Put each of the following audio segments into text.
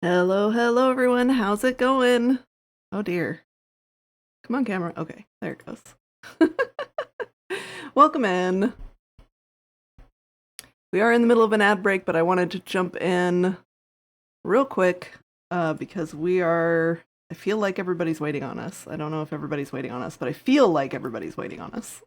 Hello everyone. How's it going? Oh dear. Come on, camera. Okay, there it goes. Welcome in. We are in the middle of an ad break, but I wanted to jump in real quick because I feel like everybody's waiting on us. I don't know if everybody's waiting on us, but I feel like everybody's waiting on us.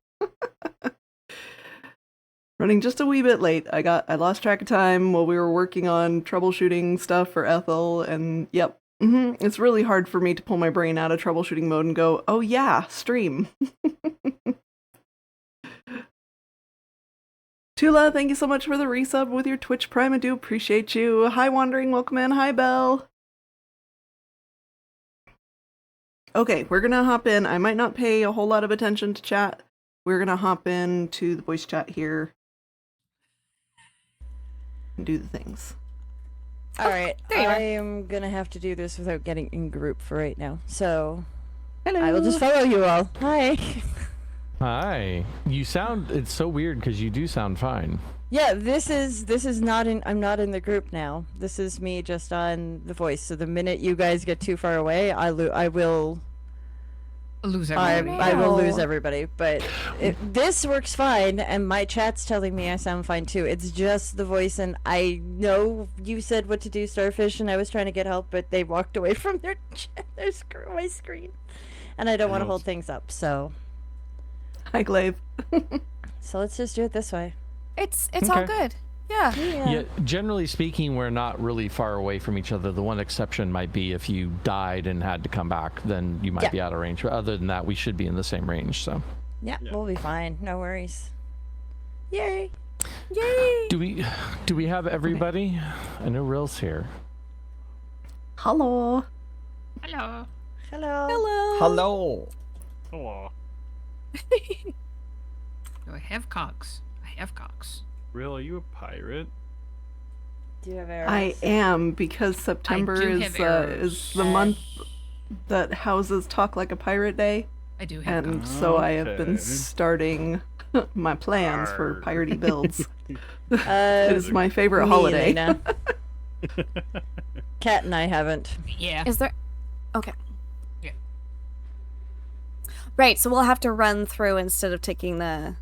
Running just a wee bit late. I lost track of time while we were working on troubleshooting stuff for Ethel, and yep. It's really hard for me to pull my brain out of troubleshooting mode and go, oh yeah, stream. Tula, thank you so much for the resub with your Twitch Prime. I do appreciate you. Hi, Wandering, welcome in. Hi, Belle. Okay, we're gonna hop in. I might not pay a whole lot of attention to chat. We're gonna hop into the voice chat here and do the things. Alright, I am gonna have to do this without getting in group for right now, so Hello. I will just follow you all. Hi. Hi. It's so weird because you do sound fine. Yeah, this is not I'm not in the group now. This is me just on the voice, so the minute you guys get too far away, I will lose everybody. I will lose everybody, but this works fine, and my chat's telling me I sound fine too. It's just the voice, and I know you said what to do, Starfish, and I was trying to get help, but they walked away from my screen, and I don't want to hold things up, so. Hi, Glaive. So let's just do it this way. It's all good. Yeah. Generally speaking, we're not really far away from each other. The one exception might be if you died and had to come back, then you might be out of range. But other than that, we should be in the same range, so. Yeah, we'll be fine. No worries. Yay! Yay! Do we have everybody? I know Ril's here. Hello. Hello. Hello. Hello. Hello. Hello. I have cocks. Real, are you a pirate? Do you have arrows? I am, because September is the month that houses Talk Like a Pirate Day. I do have And cocks. so I have been starting my plans for piratey builds. It is my favorite holiday. Kat and I haven't. Yeah. Is there? Okay. Yeah. Right. So we'll have to run through instead of taking the.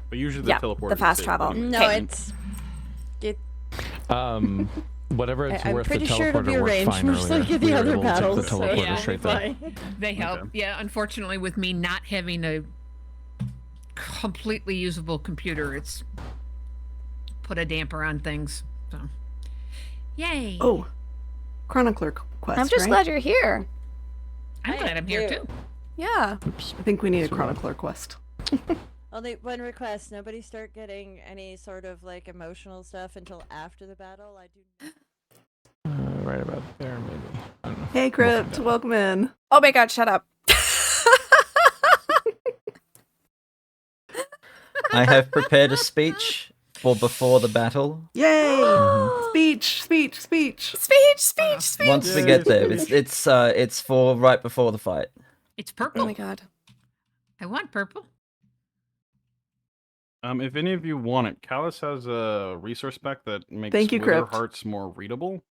But usually the teleporter. The fast travel. No, Okay. it's. Whatever it's I'm worth, the pretty sure it'll be teleporter worked arranged, fine much earlier. like the We were other able to take battles, the so teleporter yeah, straight there. fine. They help. Okay. Yeah, unfortunately, with me not having a completely usable computer, it's put a damper on things. So, yay! Oh, Chronicler quest. I'm just right? glad you're here. I'm glad I'm here too. Yeah. Oops. I think we need a Chronicler quest. Only one request: nobody start getting any sort of like emotional stuff until after the battle. I do. Right about there, maybe. I don't know. Hey, Crypt, welcome in. Oh my God! Shut up. I have prepared a speech for before the battle. Yay! Speech. Once we get there, it's for right before the fight. It's purple. Oh my God. I want purple. If any of you want it, Callus has a resource spec that makes Thank you, Wither Crypt. Hearts more readable.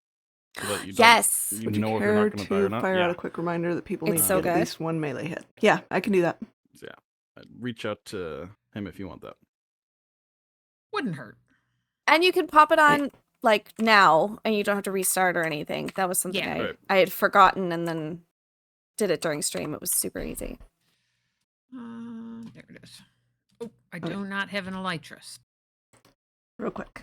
So that you Yes. You Would you know if you're care not going to die or to not. fire Yeah. out a quick reminder that people It's need to so get at good. least one melee hit? Yeah, I can do that. Yeah. I'd reach out to him if you want that. Wouldn't hurt. And you can pop it on like now, and you don't have to restart or anything. That was something Yeah. Right. I had forgotten, and then did it during stream. It was super easy. There it is. Oh, I do not have an elytras. Real quick.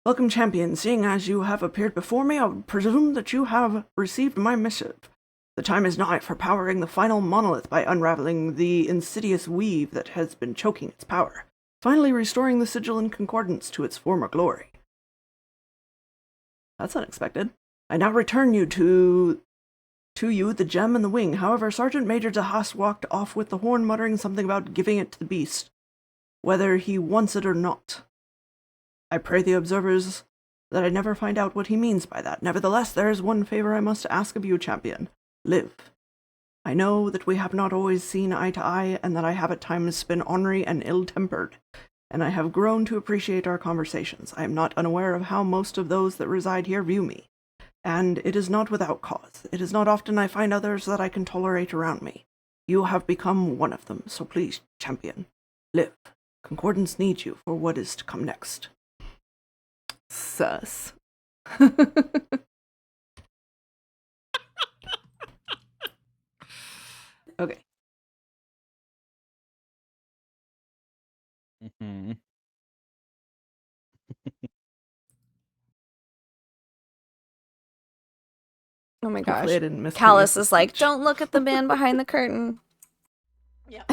Welcome, champion. Seeing as you have appeared before me, I would presume that you have received my missive. The time is nigh for powering the final monolith by unraveling the insidious weave that has been choking its power, finally restoring the sigil in concordance to its former glory. That's unexpected. I now return you to you the gem and the wing. However, Sergeant Major Dahas walked off with the horn, muttering something about giving it to the beast, whether he wants it or not. I pray the observers that I never find out what he means by that. Nevertheless, there is one favor I must ask of you, champion. Live. I know that we have not always seen eye to eye, and that I have at times been ornery and ill-tempered. and I have grown to appreciate our conversations. I am not unaware of how most of those that reside here view me, and it is not without cause. It is not often I find others that I can tolerate around me. You have become one of them, so please, champion, live. Concordance needs you for what is to come next. Sus. Okay. Mm-hmm. Oh my gosh. Hopefully I didn't miss Callus Curious' is like, speech. don't look at the man behind the curtain. Yeah.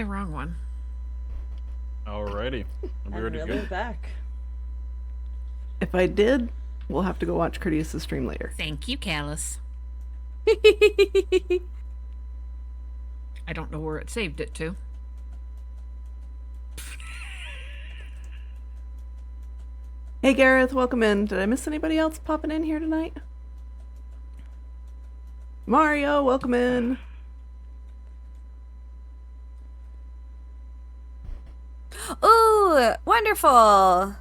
Wrong one. Alrighty. Are we ready to go? back. If I did, we'll have to go watch Courteous' stream later. Thank you, Callus. I don't know where it saved it to. Hey Gareth, welcome in. Did I miss anybody else popping in here tonight? Mario, welcome in. Ooh, wonderful.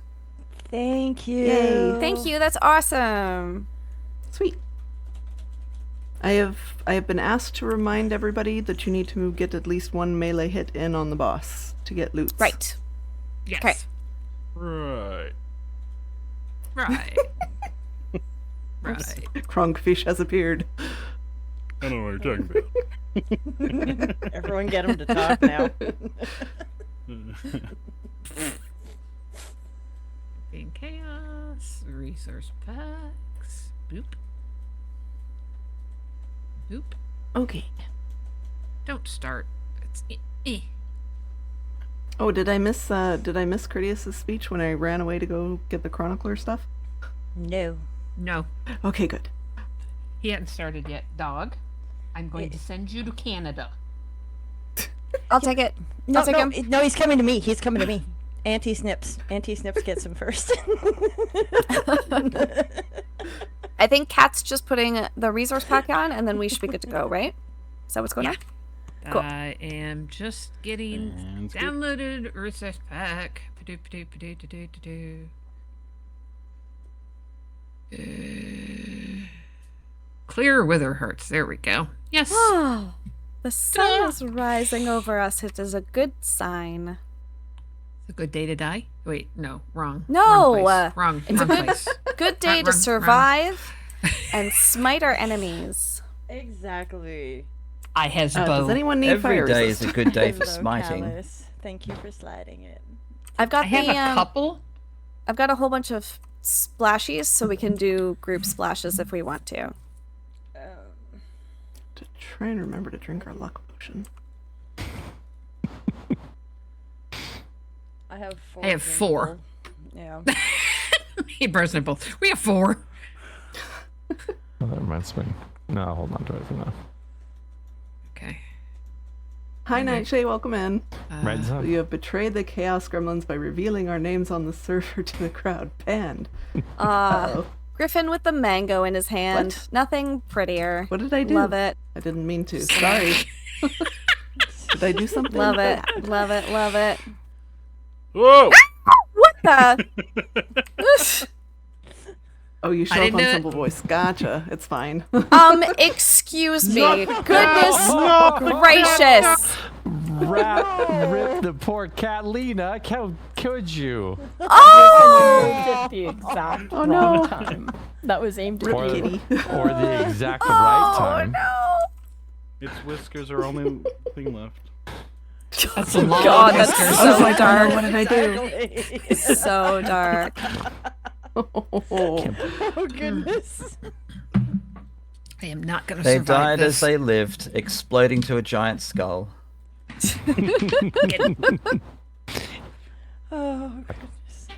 Thank you. Yay. Thank you. That's awesome. Sweet. I have been asked to remind everybody that you need to get at least one melee hit in on the boss to get loot. Right. Yes. Okay. Right. Right. Right. Kronkfish has appeared. I don't know what you're talking about. Everyone get him to talk now. In chaos, resource packs. Boop. Boop. Okay. Don't start. It's Oh, did I miss Courteous' speech when I ran away to go get the Chronicler stuff? No. No. Okay, good. He hadn't started yet. Dog, I'm going to send you to Canada. I'll take it. No, I'll take him. no, he's coming to me. He's coming to me. Auntie Snips. Auntie Snips gets him first. I think Kat's just putting the resource pack on, and then we should be good to go, right? Is that what's going on? Cool. I am just getting Sounds good. downloaded resource pack. Ba-do. Clear wither hurts. There we go. Yes. Oh, the sun is rising over us. It is a good sign. It's a good day to die. Wait, no, wrong. No, wrong place. it's a wrong good- place. Good day to Run. survive and smite our enemies. Exactly. I has Does bow. anyone need Every fire day is resist? a good day for Hello, smiting. Callus. Thank you for sliding in. I've got I have the a couple. I've got a whole bunch of splashies, so we can do group splashes if we want to. To try and remember to drink our luck potion. I have 4. I have 4. Yeah. Hey, President both. We have 4. Oh, that reminds me. No, hold on to it for now. Okay. Hi, Nightshade, welcome in. Red zone. You have betrayed the Chaos Gremlins by revealing our names on the server to the crowd. Banned. Uh-oh. Griffin with the mango in his hand. What? Nothing prettier. What did I do? Love it. I didn't mean to. Sorry. Did I do something? Love it. Love it. Love it. Whoa! What the? Oh, you show up didn't on do it. Simple Voice. Gotcha. It's fine. Excuse me. Goodness gracious. Rip the poor Catalina. How could you? Oh! At the exact Oh, no. wrong time. That was aimed at Or, you. Kitty. or the exact right time. no. Its whiskers are only thing left. That's a long God, that's whiskers. so What dark. did I do? So dark. Oh. Oh, goodness. I am not going to They survive died this. as they lived, exploding to a giant skull. Oh, goodness.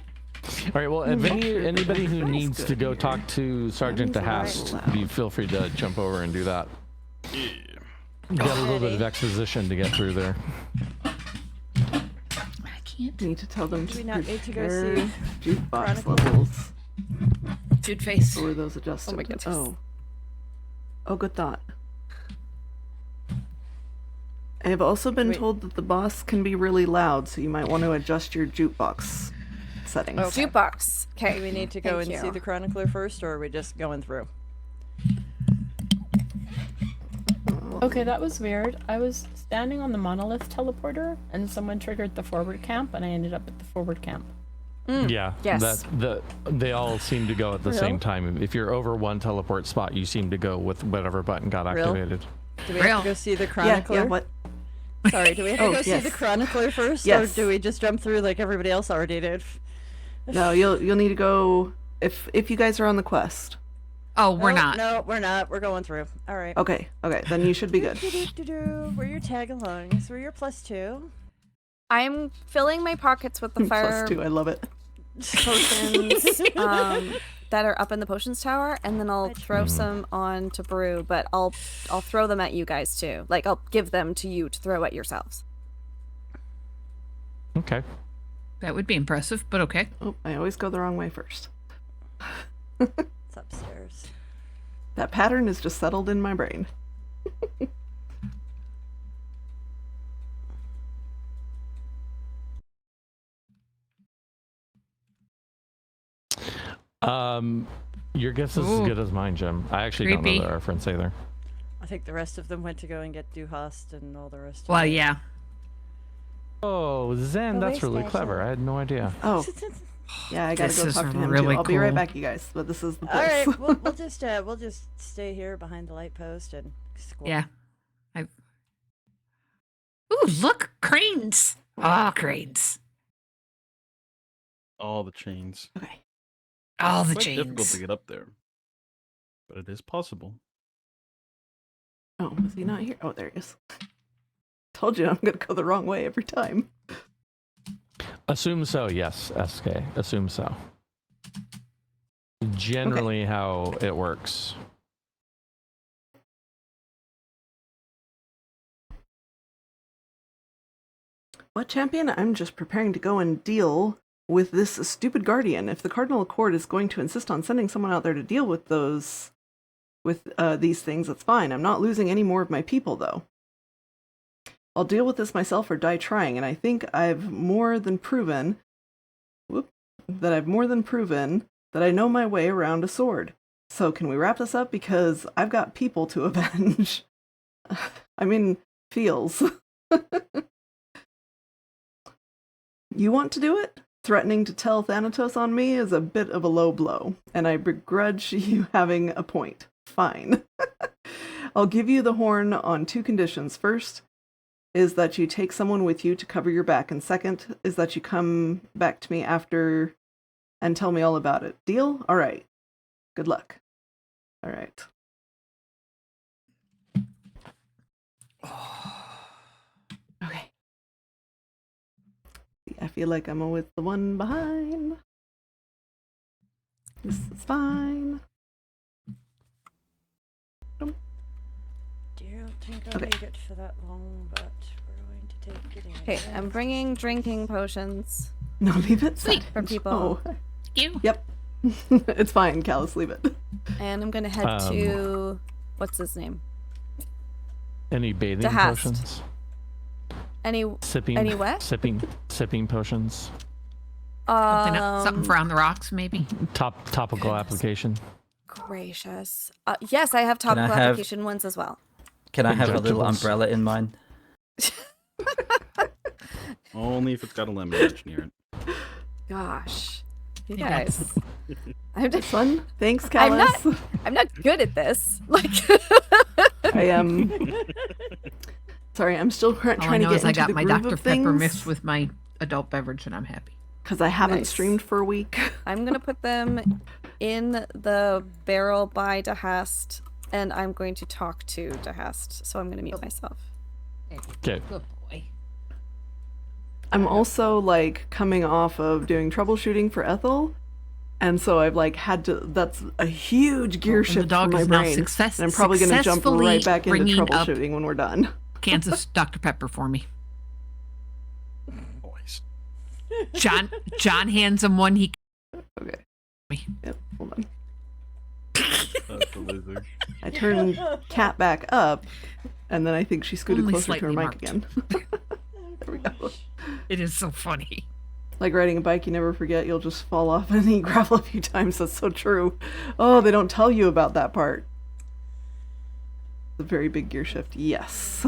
All right. Well, if anybody who needs to go talk to Sergeant Sounds DeHaas, right. you feel free to jump over and do that. Yeah. Got a little bit of exposition to get through there. I can't. Need to tell them Do to we not need to go prepare see jukebox Chronicles? levels. Dude face. Or were those adjusted? Oh my goodness. Oh, good thought. I have also been Wait. told that the boss can be really loud, so you might want to adjust your jukebox settings. Okay. Jukebox. Okay. Do we need to go Thank and see you. the chronicler first, or are we just going through? Okay, that was weird. I was standing on the monolith teleporter, and someone triggered the forward camp, and I ended up at the forward camp. Yeah, Yes. they all seem to go at the Real? same time. If you're over one teleport spot, you seem to go with whatever button got Real? activated. Do we have Real. to go see the Yeah, chronicler? yeah, what? Sorry, do we have to Oh, go see yes. the chronicler first, Yes. or do we just jump through like everybody else already did? No, you'll need to go if you guys are on the quest. Oh, we're No, not. No, we're not. We're going through. All right. Okay, then you should be good. We're your tag-alongs. We're your +2. I'm filling my pockets with the fire +2, I love it. potions that are up in the potions tower, and then I'll throw some on to brew. But I'll throw them at you guys too. Like I'll give them to you to throw at yourselves. Okay. That would be impressive, but okay. Oh, I always go the wrong way first. It's upstairs. That pattern is just settled in my brain. Your guess is Ooh. as good as mine, Jim. I actually don't Creepy. know the reference either. I think the rest of them went to go and get Duhast and all the rest of Well, it. yeah. Oh, Zen, The that's really waste clever. station. I had no idea. Oh, yeah, I gotta This go is talk to him really too. I'll be right cool. back, you guys. But this is the All place. right, we'll just stay here behind the light post and squat. Yeah. Ooh, look, cranes. Oh, cranes. All the chains. Okay. All the Quite difficult chains. to get up there, but it is possible. Oh, is he not here? Oh, there he is. Told you I'm gonna go the wrong way every time. Assume so, yes, SK. Assume so. Generally how it works. What, champion? I'm just preparing to go and deal with this stupid guardian. If the Cardinal Accord is going to insist on sending someone out there to deal with these things, that's fine. I'm not losing any more of my people, though. I'll deal with this myself or die trying, and I think I've more than proven that I know my way around a sword. So can we wrap this up? Because I've got people to avenge. I mean, feels. You want to do it? Threatening to tell Thanatos on me is a bit of a low blow, and I begrudge you having a point. Fine. I'll give you the horn on 2 conditions. First is that you take someone with you to cover your back, and second is that you come back to me after and tell me all about it. Deal? All right. Good luck. All right. Okay. I feel like I'm always the one behind. This is fine. Dear, I don't think I'll Okay. make it for that long, but we're going to take getting it. Okay, I'm bringing drinking potions No, leave it. Sweet. for people, Oh, You. yep. It's fine, Callus, leave it. and I'm gonna head to what's his name? Any bathing Dehast. potions? Any what? Sipping potions. Something for on the rocks, maybe. Topical application. Gracious. Yes, I have Can I topical have- application ones as well. Can I have a little Injectables. umbrella in mine? Only if it's got a lemon edge near it. Gosh, you Yeah. guys. I'm just, Fun. Thanks, I'm Callus. I'm not good at this. Like, I am. Sorry, I'm still All I trying to know get is I into got the my groove Dr. of Pepper things mixed with my adult beverage, and I'm happy. because I haven't Nice. streamed for a week. I'm gonna put them in the barrel by Dehast, and I'm going to talk to Dehast. So I'm gonna mute myself. Okay. Good boy. I'm also like coming off of doing troubleshooting for Ethel, and so I've like had to. That's a huge gear And the shift dog for my is now brain, success- and I'm probably going to jump successfully right back into bringing up- troubleshooting when we're done. Kansas Dr. Pepper for me. Boys. John hands him one. He Okay. Me. Yep. Hold on. That's the loser. I turn Cat back up, And then I think she scooted Only closer to her slightly mic marked. again. There we go. It is so funny. Like riding a bike, you never forget, you'll just fall off and eat gravel a few times. That's so true. Oh, they don't tell you about that part. The very big gear shift, yes.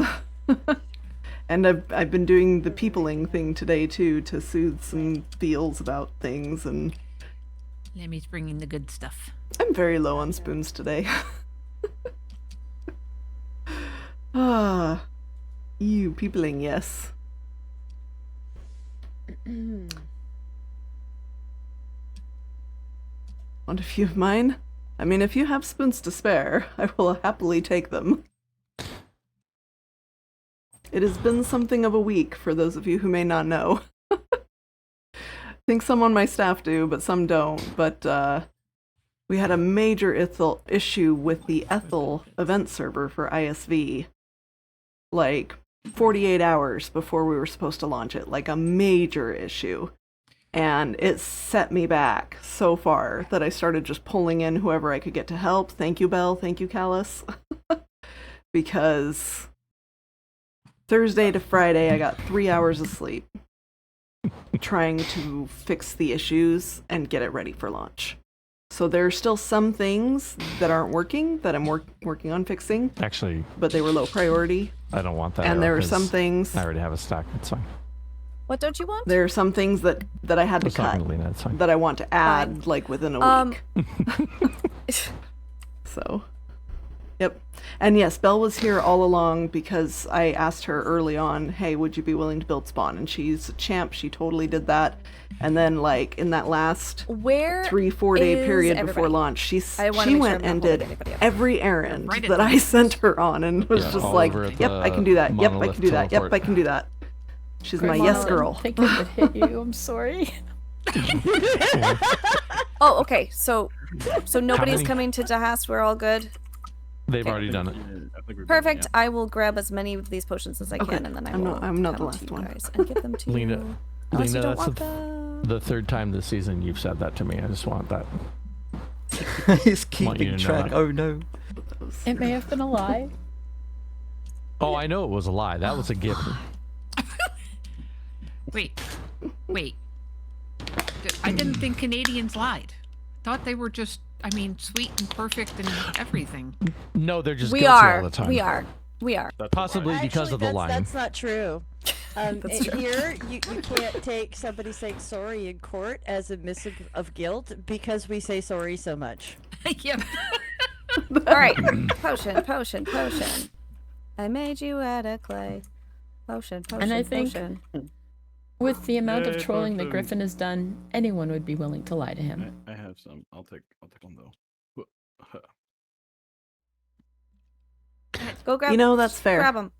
And I've been doing the peopling thing today too, to soothe some feels about things, and Lemmy's bringing the good stuff. I'm very low on spoons today. Ah, you peopling, yes. Want a few of mine? I mean, if you have spoons to spare, I will happily take them. It has been something of a week for those of you who may not know. I think some on my staff do, but some don't. But we had a major issue with the Ethel event server for ISV. Like 48 hours before we were supposed to launch it. Like a major issue. And it set me back so far that I started just pulling in whoever I could get to help. Thank you, Belle. Thank you, Callus. Because Thursday to Friday, I got 3 hours of sleep trying to fix the issues and get it ready for launch. So there are still some things that aren't working that I'm working on fixing, Actually, but they were low priority. I don't want that. And there are 'cause some things. I already have a stack. It's fine. What don't you want? There are some things that I had to It's not cut gonna Lena, it's fine. that I want to add like within a week. So, yep. And yes, Belle was here all along because I asked her early on, hey, would you be willing to build spawn? And she's a champ. She totally did that. And then like in that last Where 3-4 day is period everybody? before launch, I wanna she make sure went I'm not and holding did anybody up. every errand Right at that the I sent her on and was Yeah, just all like, over at yep, I can do that. Yep, I monolith can do that. Yep, teleport. I can do that. She's my Grandma, yes I didn't girl. think it would hit you. I'm sorry. Oh, okay. So nobody's many? coming to Dahast. We're all good. They've Okay. already done it. I think we're Perfect. Good, I will grab as many of these potions as I Okay. can, and then I'm not the have them last to you one. guys and give them to Lena, you. Unless you Lena, don't that's want the, them. the third time this season you've said that to me. I just want that. He's Want you keeping to know track. that. Oh no. It may have been a lie. Oh, I know it was a lie. That was a given. Wait. I didn't think Canadians lied. Thought they were just, I mean, sweet and perfect and everything. No, they're just We guilty are. all the time. We are. We are. That's Possibly why. because of the line. That's not true. That's true. Here, you can't take somebody saying sorry in court as a missive of guilt because we say sorry so much. Yep. All right. Potion. I made you out of clay. Potion. And I think- potion. With the amount of Yeah, trolling that but, Griffin has done, anyone would be willing to lie to him. I have some. I'll take one though. Go grab. You know, that's fair. Grab them.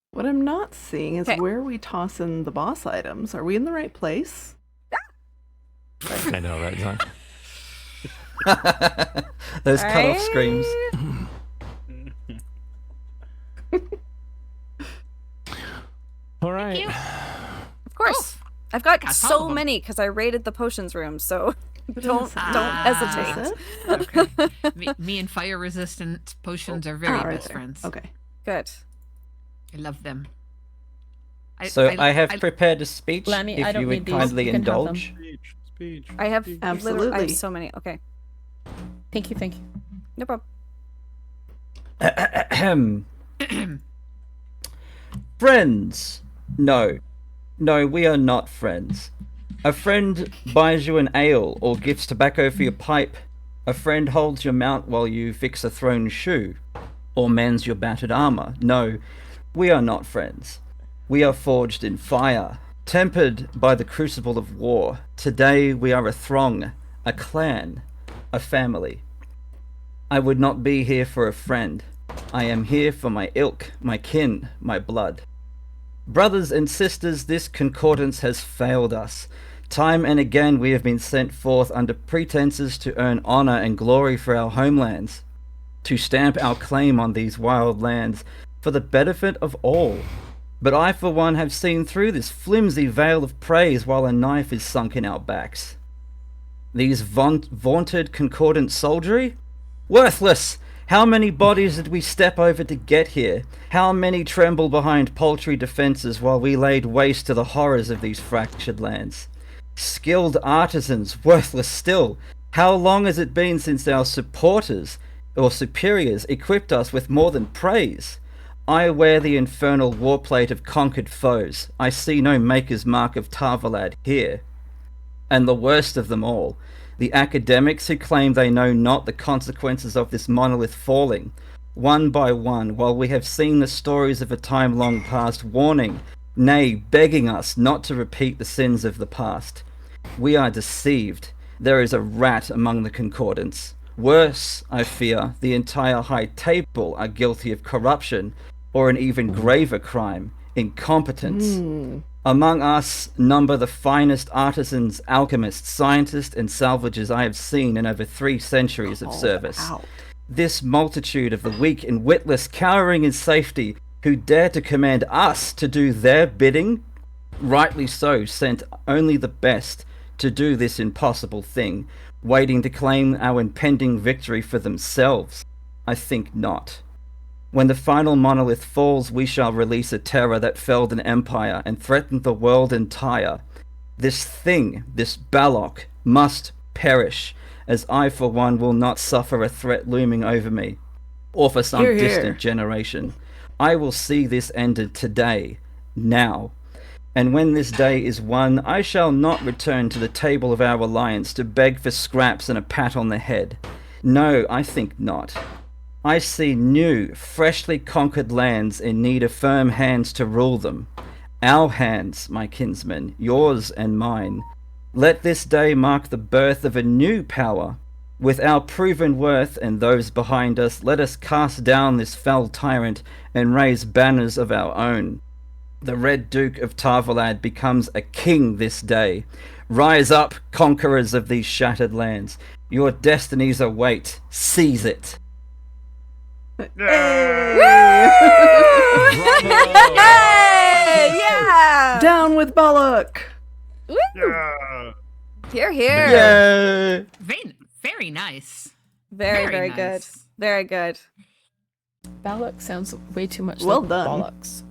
What I'm not seeing is Okay. where we toss in the boss items. Are we in the right place? I know, right, John? Those cut-off screams. All right. Of course. I've got Got all so of 'em. many because I raided the potions room. So don't hesitate. Is it? Okay. me and fire resistant potions are very Ah, right best there. friends. Okay. Good. I love them. So I have prepared a speech Lammy, I if don't you would need these. kindly You can have them. indulge. Speech. I have speech. I Absolutely. have so many. Okay. Thank you. No problem. Ahem. Friends. No, we are not friends. A friend buys you an ale or gives tobacco for your pipe. A friend holds your mount while you fix a thrown shoe or mends your battered armor. No, we are not friends. We are forged in fire, tempered by the crucible of war. Today we are a throng, a clan, a family. I would not be here for a friend. I am here for my ilk, my kin, my blood. Brothers and sisters, this concordance has failed us. Time and again we have been sent forth under pretenses to earn honor and glory for our homelands, to stamp our claim on these wild lands for the benefit of all. But I for one have seen through this flimsy veil of praise while a knife is sunk in our backs. These vaunted concordant soldiery? Worthless! How many bodies did we step over to get here? How many tremble behind paltry defences while we laid waste to the horrors of these fractured lands? Skilled artisans, worthless still. How long has it been since our supporters or superiors equipped us with more than praise? I wear the infernal warplate of conquered foes. I see no maker's mark of Tarvalad here. And the worst of them all, the academics who claim they know not the consequences of this monolith falling, one by one, while we have seen the stories of a time long past, warning, nay, begging us not to repeat the sins of the past. We are deceived. There is a rat among the concordants. Worse, I fear, the entire high table are guilty of corruption, or an even graver crime, incompetence. Among us number the finest artisans, alchemists, scientists, and salvagers I have seen in over 3 centuries of service. This multitude of the weak and witless cowering in safety, who dare to command us to do their bidding, rightly so, sent only the best to do this impossible thing, waiting to claim our impending victory for themselves. I think not. When the final monolith falls, we shall release a terror that felled an empire and threatened the world entire. This thing, this Balok, must perish, as I for one will not suffer a threat looming over me, or for some Hear, hear. distant generation. I will see this ended today, now. And when this day is won, I shall not return to the table of our alliance to beg for scraps and a pat on the head. No, I think not. I see new, freshly conquered lands in need of firm hands to rule them. Our hands, my kinsmen, yours and mine. Let this day mark the birth of a new power. With our proven worth and those behind us, let us cast down this fell tyrant and raise banners of our own. The Red Duke of Tarvalad becomes a king this day. Rise up, conquerors of these shattered lands. Your destinies await. Seize it. Hey, yeah! Down with Balak! Woo! Yeah. Here, here. Yay! Very nice. Very, very good. nice. Very good. Balak sounds way too much Well like done. bollocks.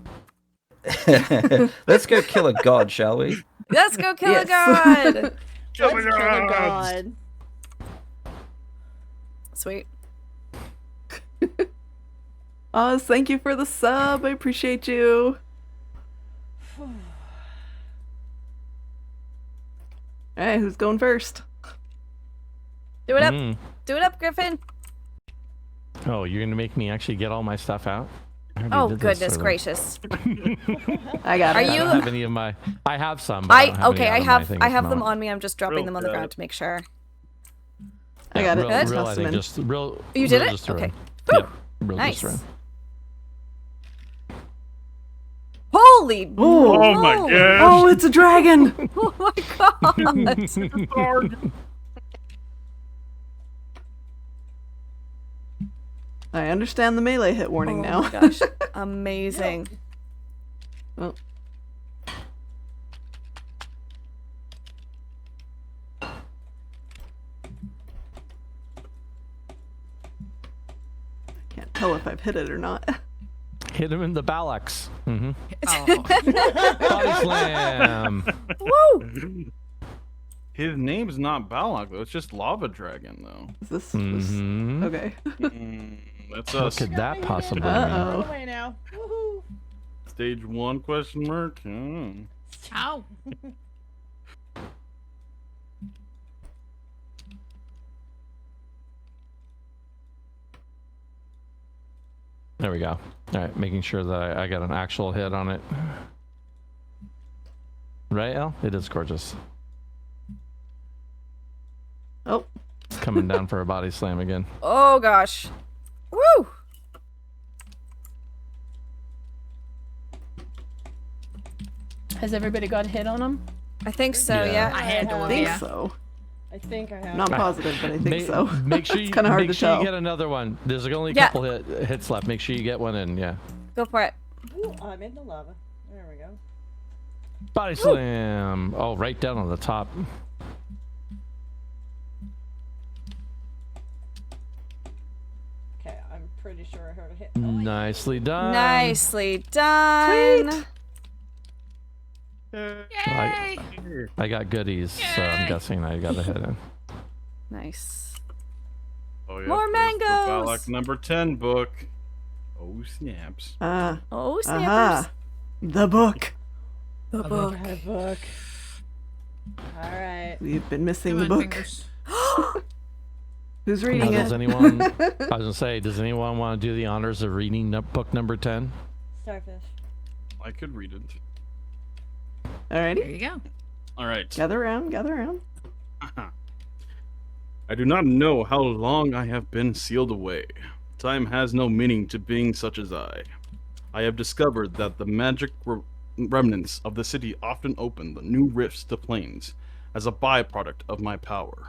Let's go kill a god, shall we? Let's go kill Yes. a god! Kill the Kill a gods. god. Sweet. Oz, thank you for the sub. I appreciate you. Alright, who's going first? Do it up. Mm. Do it up, Griffin. Oh, you're gonna make me actually get all my stuff out? I already Oh, did this goodness for them. gracious. I got Are it. I you- don't have any of my. I have some. But I don't have Okay, any I out of my have thing I at the have them moment. on me. I'm just dropping Real them on the good. ground to make sure. I got it. Real, Good. real, I Toss them think in. just real. You did real it? just threw Okay. in. Whew. Yep. Real Nice. just threw in. Holy! Ooh. Oh my moly. gosh. Oh, it's a dragon! Oh my god! I understand the melee hit warning Oh now. my gosh. Amazing. Oh. Can't tell if I've hit it or not. Hit him in the Balax. Mm-hmm. Oh. Body slam. Woo! His name's not Balak though. It's just Lava Dragon though. Is this Mhm. okay? That's What us. could that possibly mean? Uh-oh. Away now. Woohoo. Stage 1 question mark. Hmm. Ow. There we go. All right, making sure that I got an actual hit on it. Right, El? It is gorgeous. Oh, It's coming down for a body slam again. Oh gosh. Woo! Has everybody got a hit on him? I think so, Yeah. yeah. I had to I have, think yeah. so. I think I have. Not positive, but I think so. Make sure you, It's kinda hard make to sure tell. you get another one. There's only a Yeah. couple hits left. Make sure you get one in. Yeah. Go for it. Ooh, I'm in the lava. There we go. Body slam. Oh, right down on the top. pretty sure I heard a hit. Nicely done. Nicely done. Yay! I got goodies, so I'm guessing I got a hit in. Nice. Oh, yeah, More there's the mangoes! Balak number 10 book. Oh, snaps. Oh, snappers. Aha. The book. The book. Book. All right. We've been missing Come the on, book. fingers. Who's reading Does it? anyone? I was gonna say, does anyone want to do the honors of reading book number 10? Starfish. I could read it. There Alrighty. you go. All right. Gather around, gather around. I do not know how long I have been sealed away. Time has no meaning to beings such as I. I have discovered that the magic remnants of the city often open the new rifts to planes as a byproduct of my power.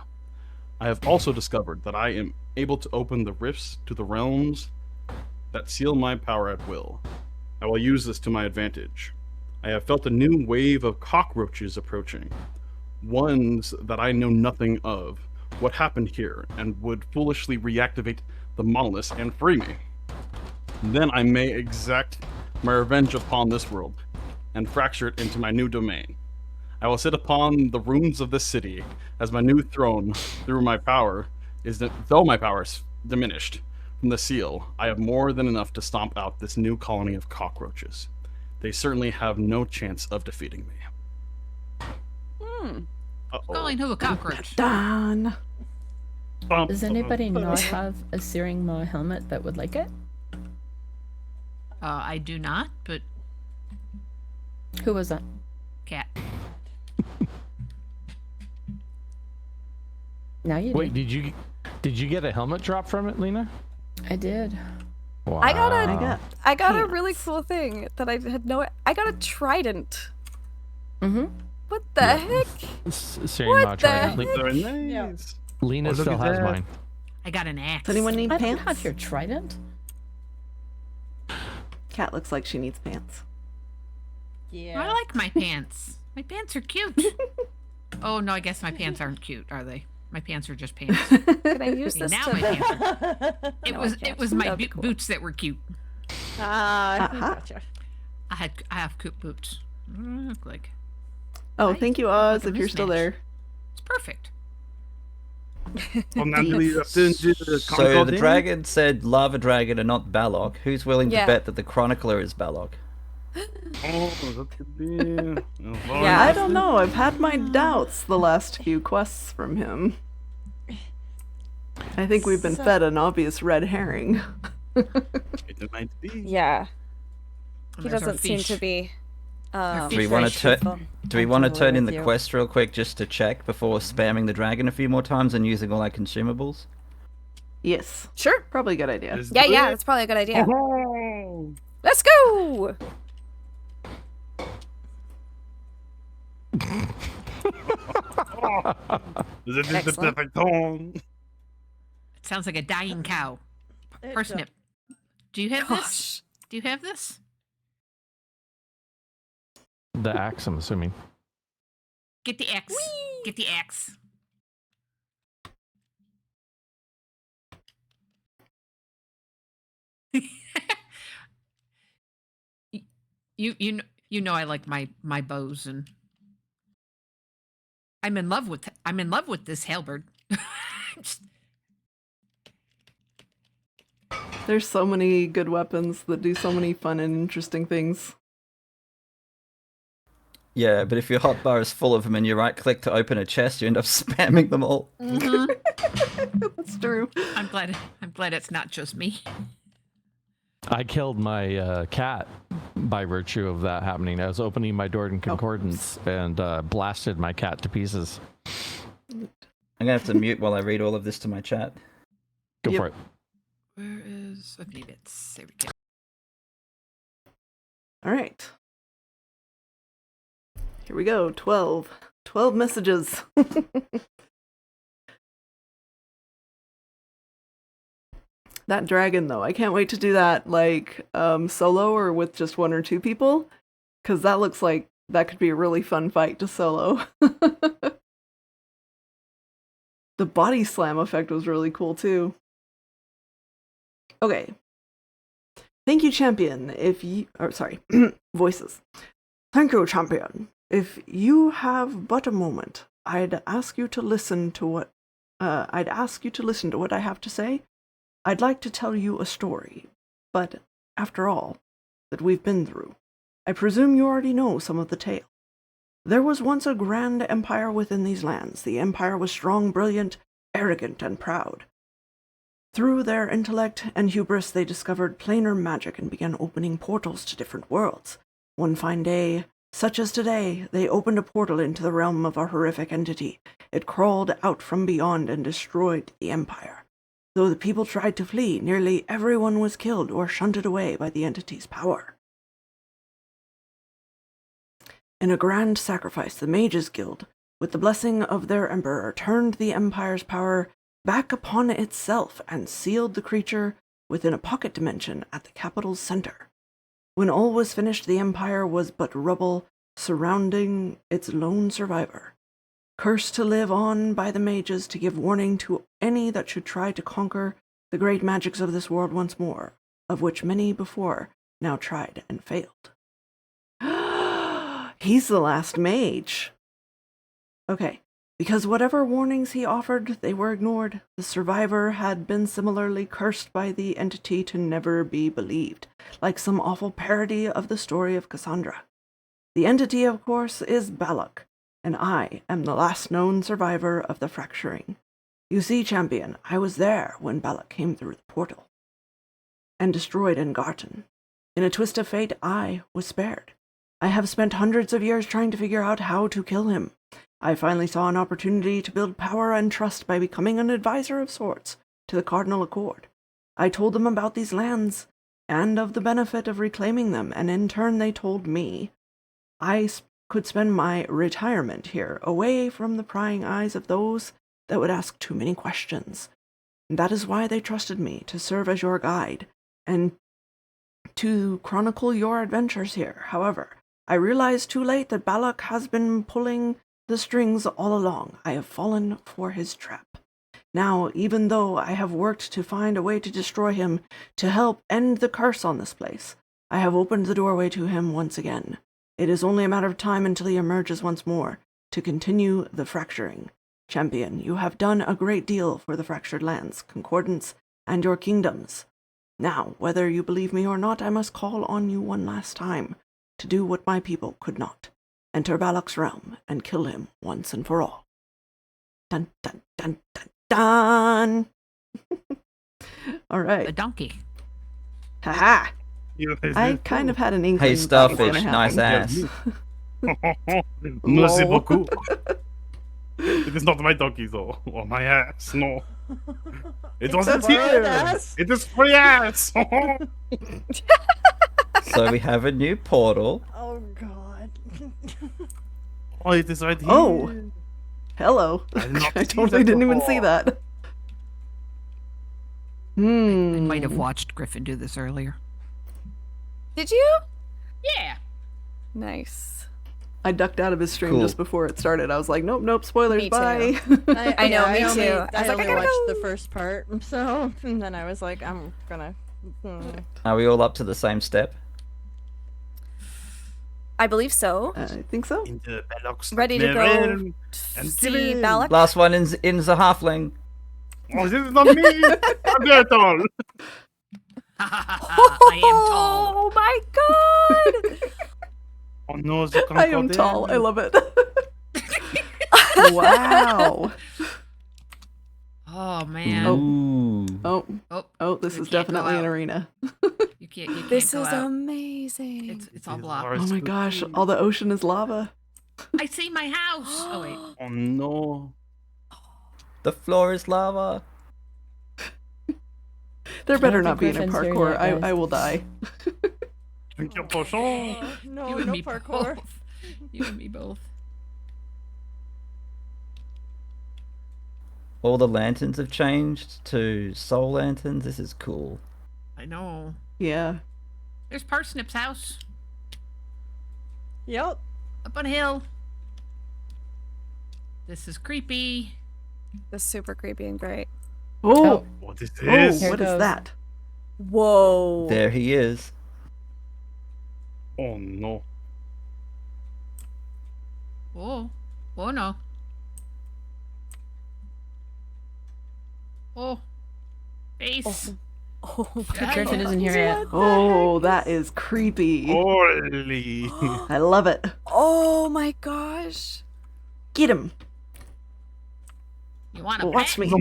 I have also discovered that I am able to open the rifts to the realms that seal my power at will. I will use this to my advantage. I have felt a new wave of cockroaches approaching, ones that I know nothing of, what happened here, and would foolishly reactivate the monoliths and free me. Then I may exact my revenge upon this world, and fracture it into my new domain. I will sit upon the ruins of this city as my new throne, though my power is diminished from the seal. I have more than enough to stomp out this new colony of cockroaches. They certainly have no chance of defeating me. Uh-oh. Calling who a cockroach? Done. Does anybody not have a searing maw helmet that would like it? I do not, but Who was that? cat. Now you Wait, do. did you get a helmet drop from it, Lena? I did. Wow. I got I a got really cool thing that I had I got a trident. Mm-hmm. What the heck? What Very nice. Lena Oh, look still at has that. mine. I got an axe. Does anyone need I don't pants? have your trident. Cat looks like she needs pants. Yeah. I like my pants. My pants are cute. Oh no, I guess my pants aren't cute, are they? My pants are just pants. Can I use this Now to... my pants are. It was my That'd be cool. boots that were cute. Gotcha. I have cute boots. Look like Oh, Nice. thank you, Look Oz, like if a you're still mismatch. there. it's perfect. So the dragon said lava dragon and not Balok. Who's willing to Yeah. bet that the chronicler is Balok? Oh, that could be. Yeah. I don't know. I've had my doubts the last few quests from him. I think we've been fed an obvious red herring. It might be. Yeah. And He there's our doesn't seem fish. to be... Do we very want to turn? truthful. Do we I'm want to totally turn in with the you. quest real quick just to check before spamming the dragon a few more times and using all our consumables? Yes. Sure. Probably a good idea. Let's Yeah, do yeah, it. that's probably a good idea. Oh. Let's go! Is it the Excellent. perfect tone? It sounds like a dying cow. Parsnip. Do you have this? Do you have this? The axe, I'm assuming. Get the axe. Get the axe. You know I like my bows, and I'm in love with this halberd. Just- There's so many good weapons that do so many fun and interesting things. Yeah, but if your hotbar is full of them and you right click to open a chest, you end up spamming them all. That's true. I'm glad it's not just me. I killed my cat by virtue of that happening. I was opening my door in concordance and blasted my cat to pieces. I'm gonna have to mute while I read all of this to my chat. Go Yep. for it. Where is okay, bits? There we go. All right. Here we go. 12. 12 messages. That dragon, though. I can't wait to do that, like, solo or with just one or two people. Because that looks like that could be a really fun fight to solo. The body slam effect was really cool, too. Okay. Thank you, champion. If you, or sorry, voices. Thank you, champion. If you have but a moment, I'd ask you to listen to what I have to say. I'd like to tell you a story, but after all that we've been through, I presume you already know some of the tale. There was once a grand empire within these lands. The empire was strong, brilliant, arrogant, and proud. Through their intellect and hubris, they discovered planar magic and began opening portals to different worlds. One fine day, such as today, they opened a portal into the realm of a horrific entity. It crawled out from beyond and destroyed the empire. Though the people tried to flee, nearly everyone was killed or shunted away by the entity's power. In a grand sacrifice, the Mages Guild, with the blessing of their emperor, turned the empire's power back upon itself and sealed the creature within a pocket dimension at the capital's center. When all was finished, the empire was but rubble surrounding its lone survivor, cursed to live on by the mages to give warning to any that should try to conquer the great magics of this world once more, of which many before now tried and failed. He's the last mage. Okay, because whatever warnings he offered, they were ignored. The survivor had been similarly cursed by the entity to never be believed, like some awful parody of the story of Cassandra. The entity, of course, is Balak, and I am the last known survivor of the fracturing. You see, champion, I was there when Balak came through the portal and destroyed Engarten. In a twist of fate, I was spared. I have spent hundreds of years trying to figure out how to kill him. I finally saw an opportunity to build power and trust by becoming an advisor of sorts to the Cardinal Accord. I told them about these lands and of the benefit of reclaiming them, and in turn they told me I could spend my retirement here, away from the prying eyes of those that would ask too many questions. That is why they trusted me to serve as your guide and to chronicle your adventures here. However, I realized too late that Balak has been pulling the strings all along. I have fallen for his trap. Now, even though I have worked to find a way to destroy him, to help end the curse on this place, I have opened the doorway to him once again. It is only a matter of time until he emerges once more, to continue the fracturing. Champion, you have done a great deal for the fractured lands, concordance, and your kingdoms. Now, whether you believe me or not, I must call on you one last time to do what my people could not. Enter Balak's realm and kill him once and for all. Dun dun dun dun dun! All right. The donkey. Haha! I kind of had an inkling. Hey, Starfish, nice ass. Merci beaucoup. It is not my donkey, though, or my ass, no. It wasn't here! It is free ass! So we have a new portal. Oh god. Oh, it is right here. Oh! Hello. I did not I see totally that didn't even see before. that. I might have watched Griffin do this earlier. Did you? Yeah. Nice. I ducked out of his stream Cool. just before it started. I was like, nope, spoilers, Me bye. I know, me only, too. I I was like, only I gotta watched go. the first part, so and then I was like, I'm gonna. Are we all up to the same step? I believe so. I think so. Into Balak's Ready to nightmare go realm and kill see him. Balak. Last one in the halfling. Oh, this is not me! I'm there at all! I am tall. Oh my god! Oh no, the I am crocodile. tall. I love it. Wow. Oh man. Ooh. Oh, this we is can't go definitely an out. arena. You can't This go is out. amazing. It's all These blocked. are Oh my gosh, all the ocean is lava. I see my house. Oh wait. Oh no. The floor is lava. There better think not be any Griffin's here parkour. yet, guys. I will die. Drink your potion. No, You and no me parkour. both. You and me both. All the lanterns have changed to soul lanterns. This is cool. I know. Yeah. There's Parsnip's house Yep. up on a hill. This is creepy. This is super creepy and great. Oh, What is oh, this? Here what is goes. that? Whoa. There he is. Oh no. Oh. Oh no. Oh. Face. Oh, Griffin isn't here yet. Oh, that is creepy. Holy. I love it. oh my gosh. Get him. You want to Watch me.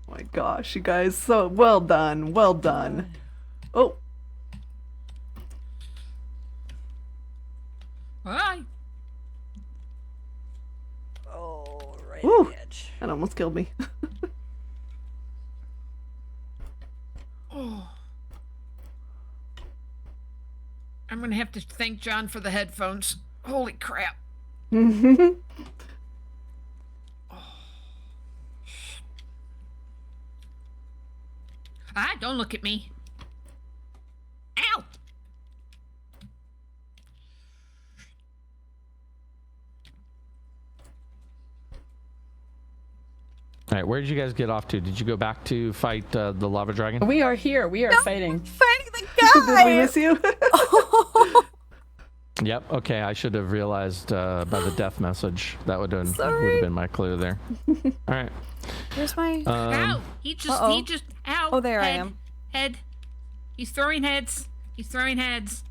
Oh my gosh, you guys, so well done. Well done. Oh, Hi. Oh, right Woo. on the edge. that almost killed me. Oh. I'm gonna have to thank John for the headphones. Holy crap. Ah, don't look at me. Ow! All right, where did you guys get off to? Did you go back to fight the lava dragon? We are here. We are fighting. Fighting the Did we guy. miss you? Yep. Okay, I should have realized by the death message. That would have been my clue there. All right. Where's my... Ow! He just, ow! Oh, there I head, am. Head. He's throwing heads. He's throwing heads.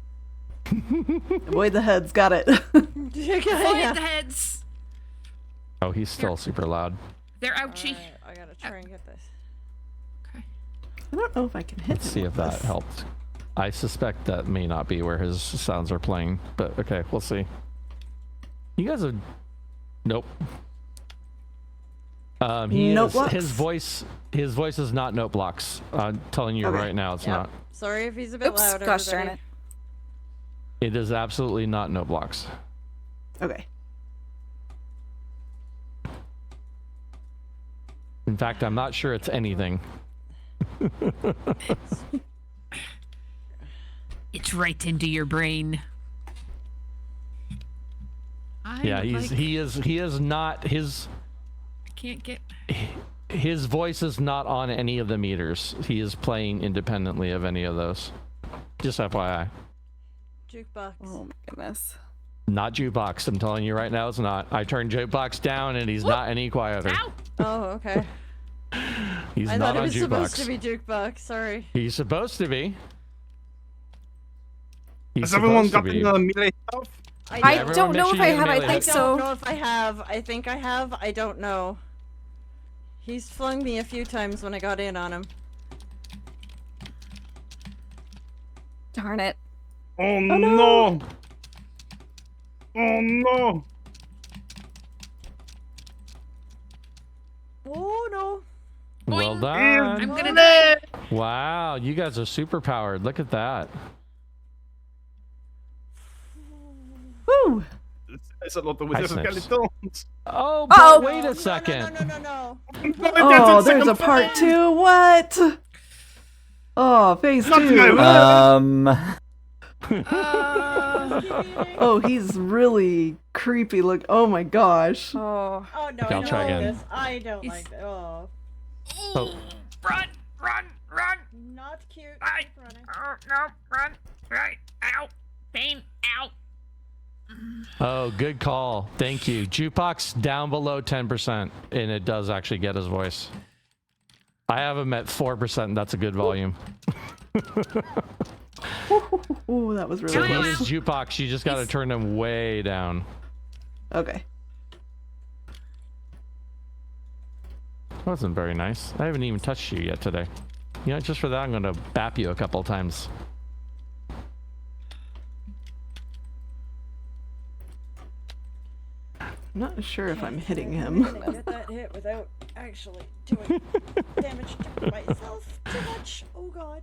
Avoid the heads, got it. Avoid the heads. Oh, he's still super loud. They're ouchy. Alright, I gotta try and get this. Okay. I don't know if I can hit Let's see him if with that this. helped. I suspect that may not be where his sounds are playing, but okay, we'll see. You guys are... Nope. Note blocks? His voice is not note blocks. I'm telling you Okay. right now, it's Yep. not. Sorry if he's a bit Oops, loud. gosh darn everybody. it. It is absolutely not note blocks. Okay. In fact, I'm not sure it's anything. It's right into your brain. Yeah, he is not his. I can't get. His voice is not on any of the meters. He is playing independently of any of those. Just FYI. Jukebox. Oh my goodness. Not jukebox. I'm telling you right now, it's not. I turned jukebox down, and he's not any quieter. Ow! Oh, okay. He's I not thought it on was supposed jukebox. to be jukebox. Sorry. He's supposed to be. He's Has everyone supposed to gotten be. melee health? I everyone don't make know sure if you I get have. I melee I think hit. don't so. know if I have. I think I have. I don't know. He's flung me a few times when I got in on him. Darn it. Oh no! Oh no! Oh no. Well Boing. done. I'm gonna die. Wow, you guys are super powered. Look at that. Woo! Es a lot with Hi, esos Snips. skeletons. Oh, Uh-oh. but wait a second. No. Oh, there's a part 2. What? Oh, phase 2. Oh, he's really creepy. Look. Oh my gosh. Oh. Oh no. Okay, I'll try again. This. I don't like this. Oh. Oh. Run! Not cute. I- Keep running. Oh no! Run! Right! Ow! Pain! Ow! Oh, good call. Thank you. Jukebox down below 10%, and it does actually get his voice. I have him at 4%, and that's a good volume. Ooh, that was really So he close. is jukebox. You just got to turn him way down. Okay. That wasn't very nice. I haven't even touched you yet today. You know, just for that, I'm going to bap you a couple times. I'm not sure if I'm hitting him. I'm gonna get that hit without actually doing damage to myself too much. Oh god.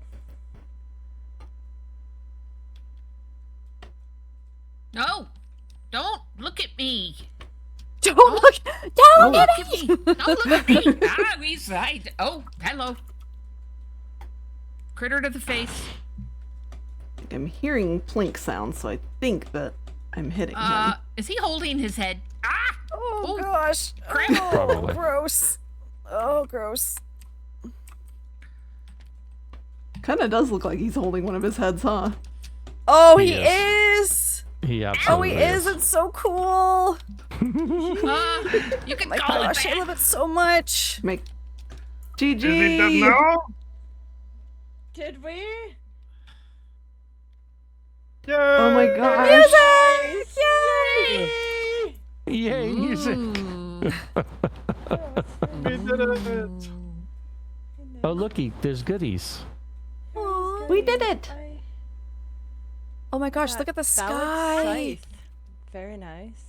No! Don't look at me! Don't look. Don't Don't look get at me! Don't look at me! Ah, he's right. Oh, hello. Critter to the face. I'm hearing plink sounds, so I think that I'm hitting him. Is he holding his head? Ah! Oh gosh. crap. Oh, Probably. gross. Oh, gross. Kind of does look like he's holding one of his heads, huh? Oh, He he is. He Oh, absolutely he is. It's so cool. You can My call it gosh, I that. love it so much. Make Is it done GG. now? Did we? Yay! Oh my gosh. Music! Yay! Yay, music. Ooh. We did it! Oh, looky, there's goodies. Aw. We did it. Oh my gosh, That look at the phallic sky. scythe. Very nice.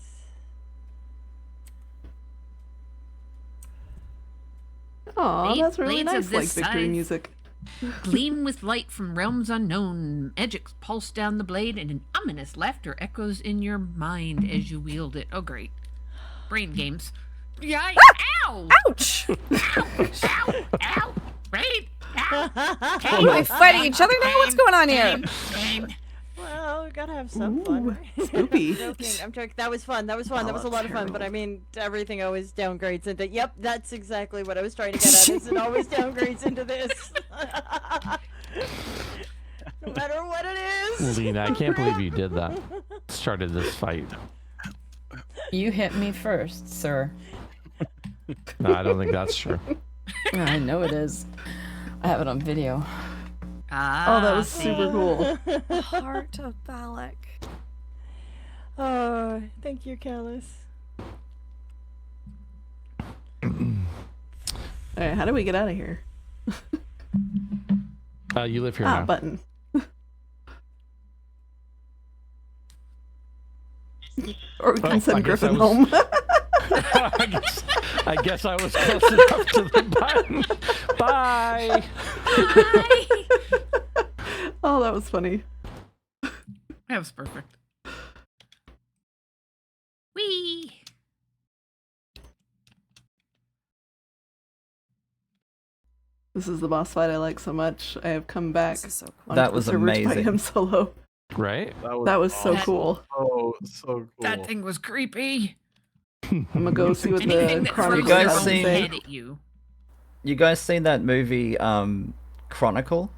Aw, Blade- that's really blades of nice, like this victory size. music. Gleam with light from realms unknown. Magic pulse down the blade, and an ominous laughter echoes in your mind as you wield it. Oh, great. Brain games. Yikes! Ow! Ouch! Ow! Ow! Ow! Right? Ow! Are we fighting each other now? What's going on here? Pain. Well, we gotta have some fun. Ooh, right? spooky. I'm joking. I'm joking. That was fun. That was fun. That was a lot of fun. But I mean, everything always downgrades into. Yep, that's exactly what I was trying to get at. Is it always downgrades into this? No matter what it is. Lena, I can't believe you did that. Started this fight. You hit me first, sir. No, I don't think that's true. I know it is. I have it on video. Oh, that was see. super cool. Heart of Balak. Oh, thank you, Callus. Alright, how do we get out of here? You live here Ah, now. button. Or we can I send guess I Griffin was- home. I guess I was close enough to the button. Bye. Oh, that was funny. That was perfect. Whee! This is the boss fight I like so much. I have come back. This is so cool. onto That the was server to fight amazing. him solo. Right? That was so awesome. cool. Oh, so cool. That thing was creepy. I'm gonna go see what Anything the that Chronicles throws You guys your has own to seen- say. head at you. You guys seen that movie, Chronicle?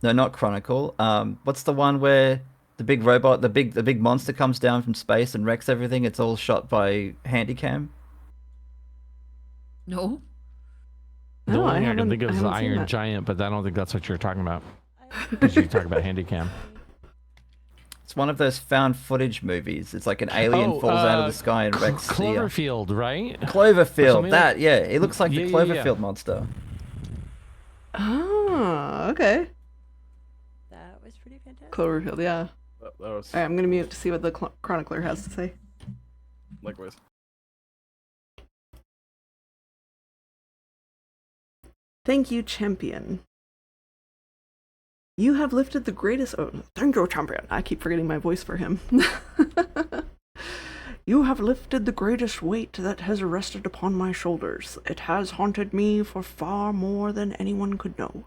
No, not Chronicle. What's the one where the big robot, the big monster comes down from space and wrecks everything? It's all shot by Handycam. No? The No, only I thing I can haven't- think of I is the haven't seen Iron that. Giant, but I don't think that's what you're talking about. Because you talk about Handycam. It's one of those found footage movies. It's like an alien falls out of the sky and wrecks the Cloverfield, right? Cloverfield. something That, like- yeah, it looks like Yeah, the yeah, yeah. Cloverfield monster. Oh, okay. That was pretty fantastic. Cloverfield, yeah. That was Alright, I'm gonna mute to see what the chronicler has to say. likewise. Thank you, champion. You have lifted the greatest. Oh, thank you, champion. I keep forgetting my voice for him. You have lifted the greatest weight that has rested upon my shoulders. It has haunted me for far more than anyone could know.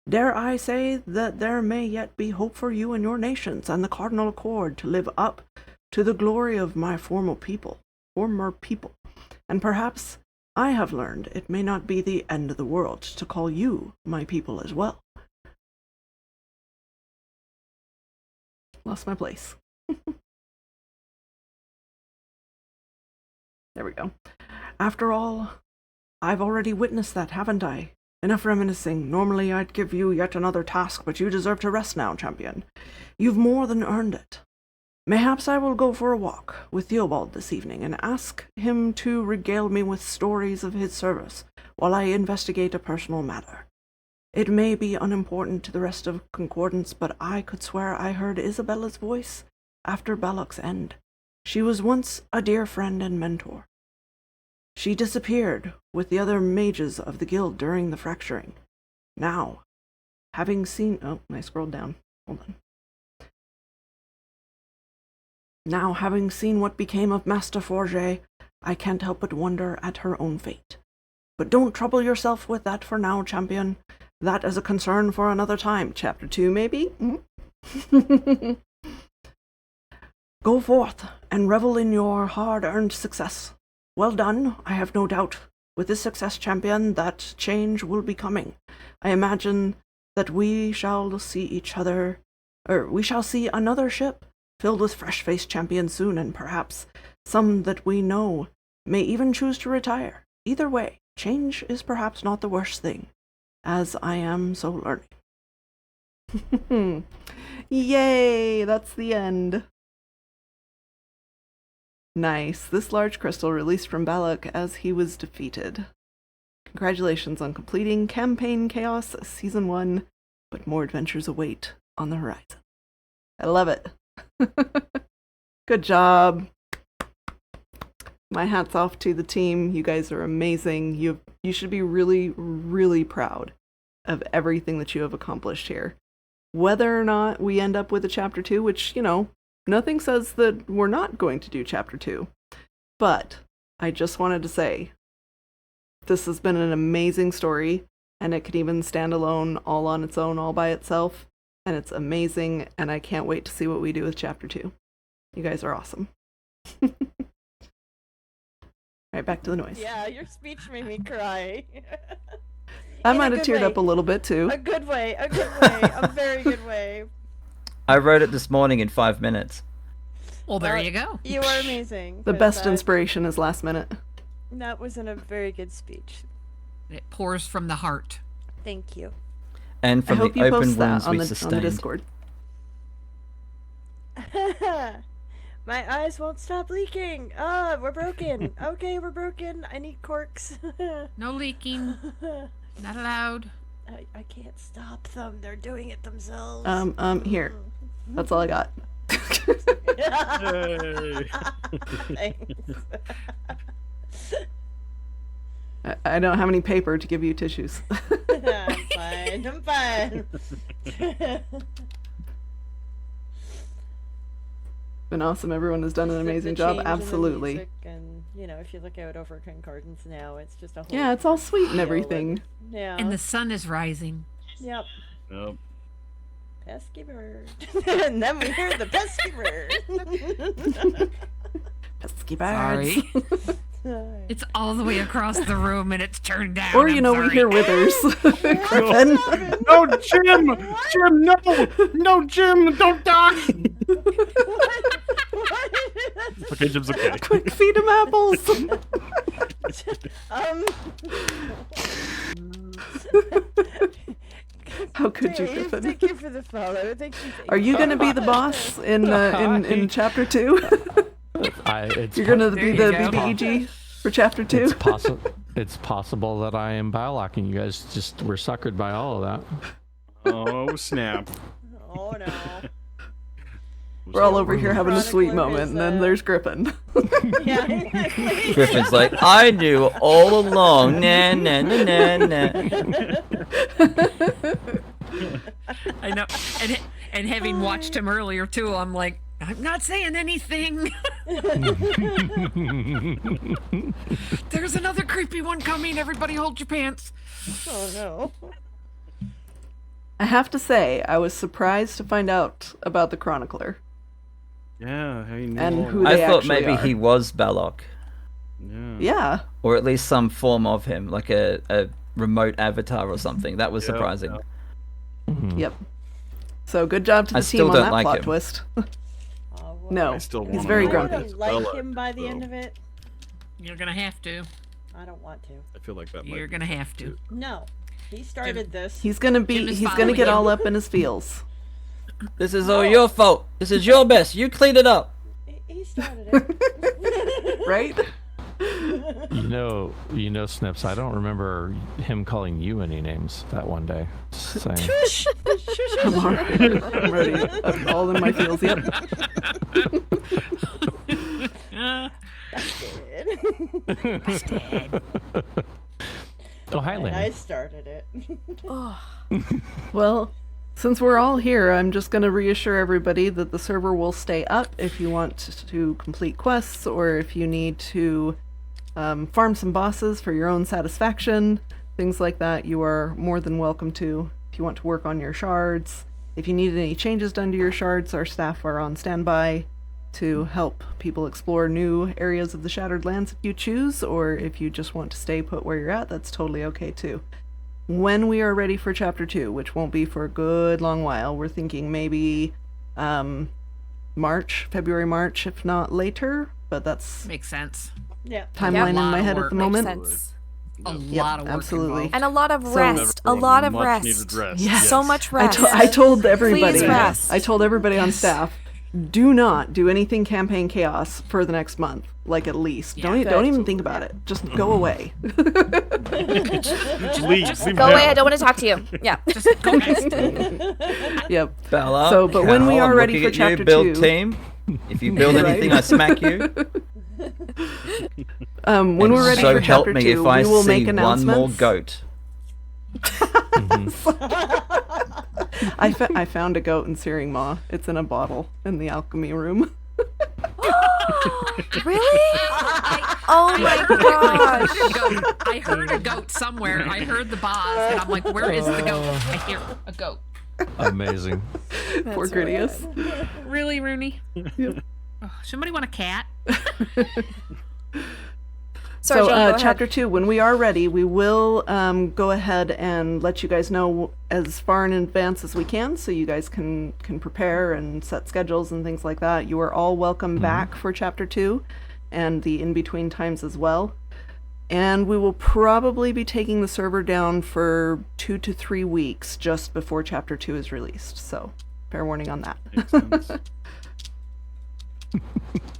Dare I say that there may yet be hope for you and your nations and the Cardinal Accord to live up to the glory of my former people. And perhaps I have learned it may not be the end of the world to call you my people as well. Lost my place. There we go. After all, I've already witnessed that, haven't I? Enough reminiscing. Normally I'd give you yet another task, but you deserve to rest now, champion. You've more than earned it. Mayhaps I will go for a walk with Theobald this evening and ask him to regale me with stories of his service while I investigate a personal matter. It may be unimportant to the rest of Concordance, but I could swear I heard Isabella's voice after Balak's end. She was once a dear friend and mentor. She disappeared with the other mages of the guild during the fracturing. Now, having seen... Oh, I scrolled down. Hold on. Now, having seen what became of Master Forget, I can't help but wonder at her own fate. But don't trouble yourself with that for now, champion. That is a concern for another time. Chapter 2, maybe? Go forth and revel in your hard-earned success. Well done, I have no doubt. With this success, champion, that change will be coming. I imagine that we shall see another ship filled with fresh-faced champions soon, and perhaps some that we know may even choose to retire. Either way, change is perhaps not the worst thing, as I am so learning. Yay, that's the end. Nice. This large crystal released from Balak as he was defeated. Congratulations on completing Campaign Chaos Season 1, but more adventures await on the horizon. I love it. Good job. My hat's off to the team. You guys are amazing. You should be really, really proud of everything that you have accomplished here. Whether or not we end up with a Chapter 2, which, nothing says that we're not going to do Chapter 2. But I just wanted to say, this has been an amazing story, and it could even stand alone, all on its own, all by itself. And it's amazing, and I can't wait to see what we do with Chapter 2. You guys are awesome. Right, back to the noise. Yeah, your speech made me cry. I might have teared up a little bit too. A good way, a very good way. I wrote it this morning in 5 minutes. Well, there you go. You are amazing. The best inspiration is last minute. That was a very good speech. It pours from the heart. Thank you. And from I hope the you open post that wounds on we the sustained. Discord. My eyes won't stop leaking. We're broken. Okay, we're broken. I need corks. No leaking. Not allowed. I can't stop them. They're doing it themselves. Here. That's all I got. Yay. Thanks. I don't have any paper to give you tissues. I'm fine. Been awesome. Everyone has done an amazing The job. change in the Absolutely. music and, if you look out over concordance now, it's just a whole... Yeah, it's all sweet and feel everything. Yeah. And the sun is rising. Yep. Yep. Pesky bird. And then we hear the pesky bird. Pesky birds. Sorry. It's all the way across the room and it's turned down. Or, I'm we sorry. hear withers. Griffin. No, Jim! Jim, no! No, Jim, don't die! Okay, Jim's okay. Quick, feed him apples. How could you, Dave, Griffin? thank you for the follow. Thank you. Are you going to be the boss in Chapter 2? You're going to be the BBEG for Chapter 2? It's possible that I am biolocking. You guys just were suckered by all of that. Oh, snap. Oh, no. We're all over here having a sweet Chronicler moment, is, and then there's Griffin. Yeah, exactly. Griffin's like, I knew all along. Nah, nah, nah, nah, nah. I know. And having watched him earlier too, I'm like, I'm not saying anything. There's another creepy one coming. Everybody hold your pants. Oh, no. I have to say, I was surprised to find out about the Chronicler. Yeah, how you knew And all who that. they I thought actually maybe are. he was Balok. Yeah. Yeah. Or at least some form of him, like a remote avatar or something. That was Yeah, surprising. yeah. Yep. So good job to the I team still on don't that like plot him. twist. Oh, well, No, I still he's wanna very know I grumpy. it's don't like Bella, him by the so end of it. You're gonna have to. I don't want to. I feel like that might You're be gonna have to. No. He started this. He's gonna Jim is get following all him. up in his feels. This is all your fault. This is your best. You clean it up. He started it. Right? You know, Snips, I don't remember him calling you any names that one day. Just saying. I'm all right. I'm ready. I'm all in my feels. Yep. Oh, hi, I Lynn. started it. Well, since we're all here, I'm just going to reassure everybody that the server will stay up if you want to complete quests or if you need to farm some bosses for your own satisfaction. Things like that you are more than welcome to. If you want to work on your shards, if you need any changes done to your shards, our staff are on standby. to help people explore new areas of the Shattered Lands if you choose, or if you just want to stay put where you're at, that's totally okay too. When we are ready for Chapter 2, which won't be for a good long while, we're thinking maybe February, March, if not later, but that's Makes sense. Yeah. timeline in Lot my of head at work. the Makes moment. sense. A lot of work absolutely. involved. And a lot of So- rest. A lot of Much rest. needed rest. Yes. So much I, rest. I told everybody. Please rest. I told everybody on staff, do not do anything campaign chaos for the next month. Like at least. Yeah. Don't even think about it. Just go away. Just leave. Leave Go now. away. I don't want to talk to you. Yeah. Just go next. Yep. Bella, So, but when we Cal, are I'm ready looking for at you, Chapter build 2 team. If you build Right. anything, I smack you. When And we're ready so for help Chapter me 2, if I we will see make one announcements. more goat. I found a goat in Searing Maw. It's in a bottle in the alchemy room. Really? Oh my gosh. I heard a goat somewhere. I heard the boss, and I'm like, where is the goat? I hear a goat. Amazing. Poor Gradius. Really, Rooney? Yep. Oh, somebody want a cat? Sorry, So, John, go ahead. Chapter 2, when we are ready, we will go ahead and let you guys know as far in advance as we can, so you guys can prepare and set schedules and things like that. You are all welcome back for Chapter 2 and the in-between times as well. And we will probably be taking the server down for 2 to 3 weeks just before Chapter 2 is released. So, fair warning on that. Makes sense.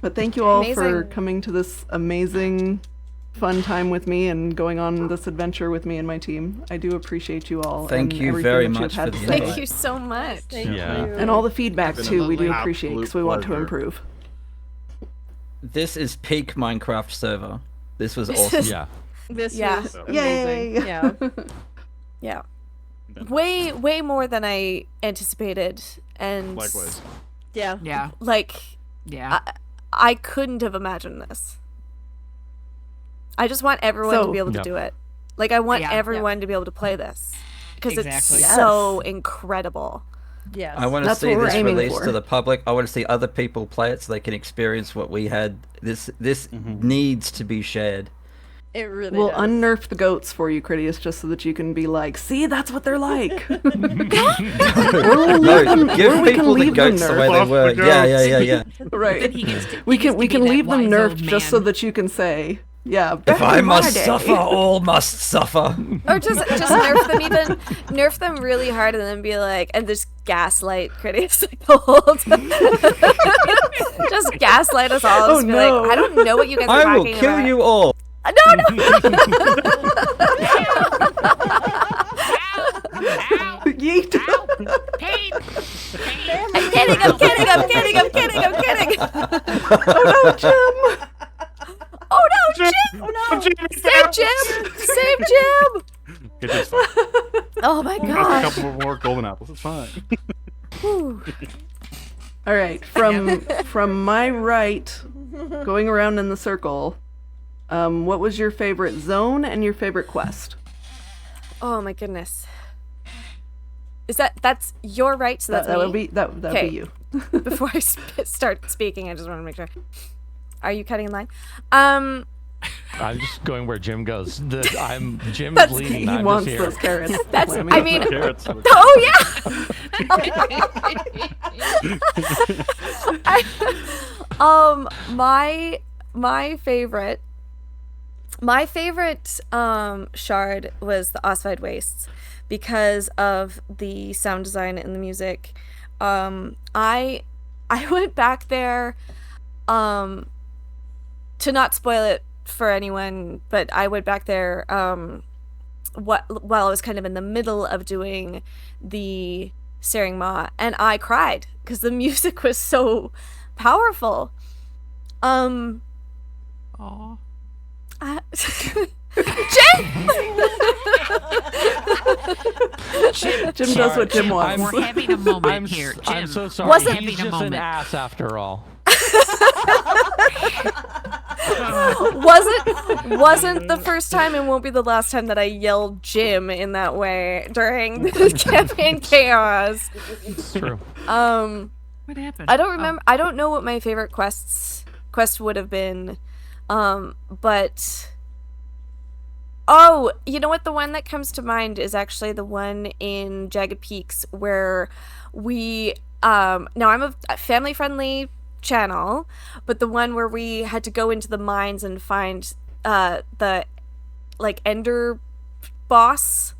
But thank you all for Amazing. coming to this amazing, fun time with me and going on this adventure with me and my team. I do appreciate you all. Thank and you everything very that you've much had for to the say. Thank you so much. Yeah. And all the feedback Been too, we do an appreciate because we absolute want to pleasure. improve. This is peak Minecraft server. This was awesome. Yeah. This Yeah. was Yay! amazing. Yeah. Yeah. Way more than I anticipated. And Likewise. Yeah. Yeah. like Yeah. I couldn't have imagined this. I just want everyone to So- be able to Yep. do it. Like I want Yeah. everyone to be able to play this because Exactly. it's Yes. so incredible. Yes. I want to That's see what we're this aiming released for. to the public. I want to see other people play it so they can experience what we had. This needs to be shared. It really We'll does. unnerf the goats for you, Critias, just so that you can be like, see, that's what they're like. No, or give we can people the leave them goats the way nerfed. they Off were. the Yeah. Then Right. he gets to, We he gets can to be that leave them wise nerfed old just man. so that you can say, yeah. If back I in my must day. suffer, all must suffer. Or just nerf them really hard and then be like, and just gaslight critics like the whole time. Just gaslight us all. Oh, Just be no. like, I don't know what you guys are I will talking kill about. you all. No. Ow! Yeet. Ow! Pain! Pain! I'm kidding. Oh no, Jim! Oh no, Jim! Oh, Save Jim! Save Jim! Okay, that's fine. Oh my A gosh. couple more golden apples. It's fine. Whew. All right, from my right, going around in the circle, what was your favorite zone and your favorite quest? Oh my goodness. That's your right, so that's that would me? be that would Okay. be you. Before I start speaking, I just want to make sure. Are you cutting in line? I'm just going where Jim goes. Jim's That's- leading. He I'm wants just here. those carrots. That's- Whammy. I mean- Carrots. Oh yeah. My favorite shard was the Ossified Wastes because of the sound design and the music. I went back there to not spoil it for anyone, but I went back there while I was kind of in the middle of doing the Searing Maw, and I cried because the music was so powerful. Aw. Jim does what Jim wants. We're having a moment here. Jim, I'm so sorry. Wasn't- He's having a just an moment. ass after all. wasn't the first time and won't be the last time that I yelled Jim in that way during the campaign chaos. It's true. What happened? I don't remember. I don't know what my favorite quest would have been, but oh, you know what? The one that comes to mind is actually the one in Jagged Peaks where we. Now I'm a family-friendly channel, but the one where we had to go into the mines and find the Ender boss.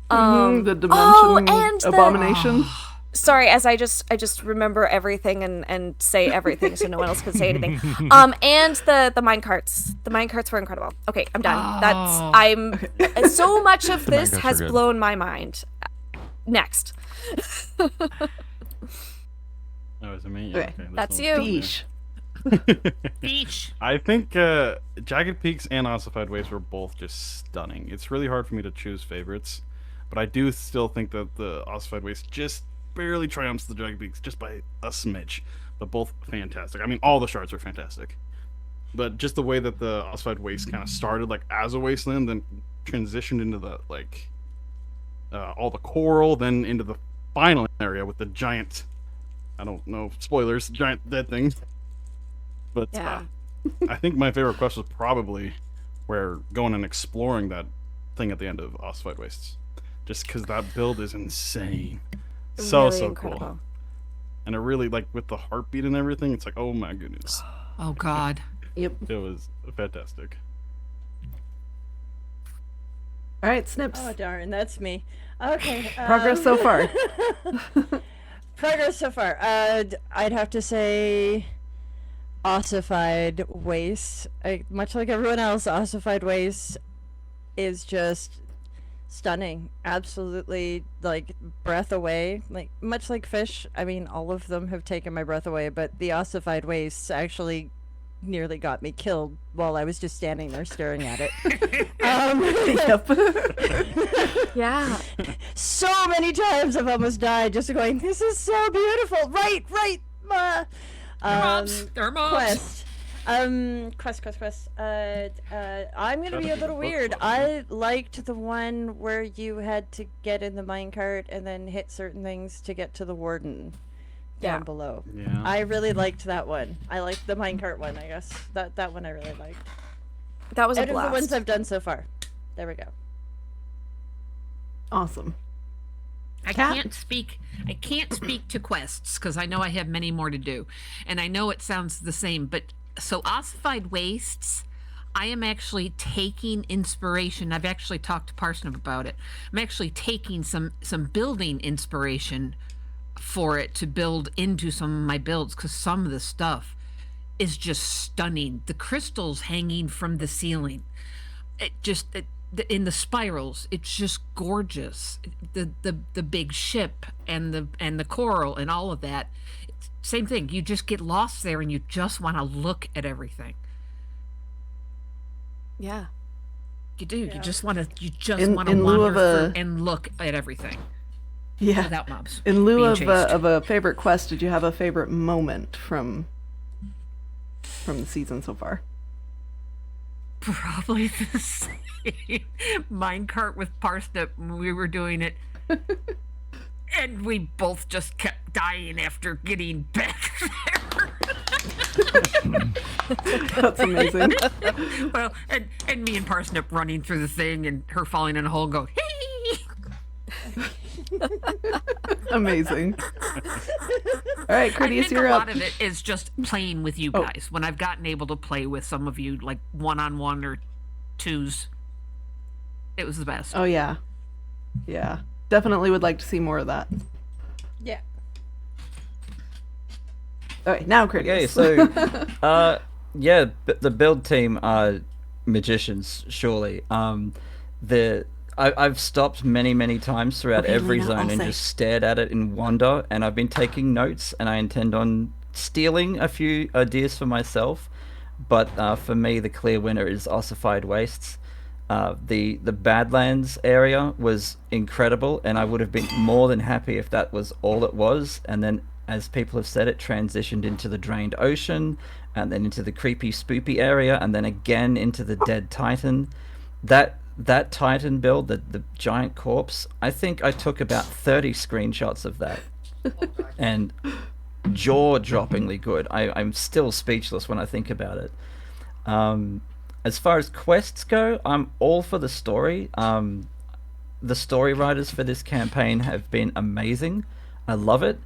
The dimension and abomination. Sorry, as I just remember everything and say everything so no one else can say anything. And the mine carts. The mine carts were incredible. Okay, I'm done. So much of this has blown my mind. Next. Oh, is it me? Okay. That's you. Beesh. Beach. I think Jagged Peaks and Ossified Waves were both just stunning. It's really hard for me to choose favorites, but I do still think that the Ossified Waves just barely triumphs the Jagged Peaks just by a smidge, but both fantastic. I mean, all the shards are fantastic, but just the way that the Ossified Waste kind of started like as a wasteland, then transitioned into the all the coral, then into the final area with the giant, I don't know, spoilers, giant dead things. But Yeah. I think my favorite quest was probably where going and exploring that thing at the end of Ossified Wastes. Just because that build is insane. So Really cool. incredible. And it really, like, with the heartbeat and everything, it's like, oh my goodness. Oh God. Yep. It was fantastic. All right, Snips. Oh darn, that's me. Okay. Progress so far. Progress so far. I'd have to say Ossified Waste. Much like everyone else, Ossified Waste is just stunning. Absolutely, like, breath away. Like, much like Fish, I mean, all of them have taken my breath away, but the Ossified Wastes actually nearly got me killed while I was just standing there staring at it. Yep. Yeah. So many times I've almost died just going, this is so beautiful. Right. They're mobs. Quest. I'm gonna be a little weird. I liked the one where you had to get in the minecart and then hit certain things to get to the warden down below. Yeah. I really liked that one. I liked the minecart one, I guess. That one I really liked. That was a Out of the ones blast. I've done so far. There we go. Awesome. I Cat? can't speak to quests because I know I have many more to do, and I know it sounds the same. But so Ossified Wastes, I am actually taking inspiration. I've actually talked to Parsnip about it. I'm actually taking some building inspiration for it to build into some of my builds because some of the stuff is just stunning. The crystals hanging from the ceiling, in the spirals, it's just gorgeous. The big ship and the coral and all of that, same thing. You just get lost there and you just want to look at everything. Yeah. You do. Yeah. You just want to In wander lieu of through and look at everything Yeah. without mobs. In lieu being of chased. a favorite quest, did you have a favorite moment from the season so far? Probably the same. Minecart with Parsnip when we were doing it. And we both just kept dying after getting back there. That's amazing. Well, and me and Parsnip running through the thing and her falling in a hole and going, hey! Amazing. All right, I Critias, think you're a up. lot of it is just playing with you guys. When I've gotten able to play with some of you, like one-on-one or twos, it was the best. Oh yeah. Yeah. Definitely would like to see more of that. Yeah. All right, now Critias. Okay, so, the build team are magicians, surely. I've stopped many times throughout Okay, every Lena, zone I'll and say. just stared at it in wonder, and I've been taking notes, and I intend on stealing a few ideas for myself. But for me, the clear winner is Ossified Wastes. The Badlands area was incredible, and I would have been more than happy if that was all it was. And then, as people have said, it transitioned into the Drained Ocean, and then into the creepy, spoopy area, and then again into the Dead Titan. That Titan build, the giant corpse, I think I took about 30 screenshots of that. And jaw-droppingly good. I'm still speechless when I think about it. As far as quests go, I'm all for the story. The story writers for this campaign have been amazing. I love it.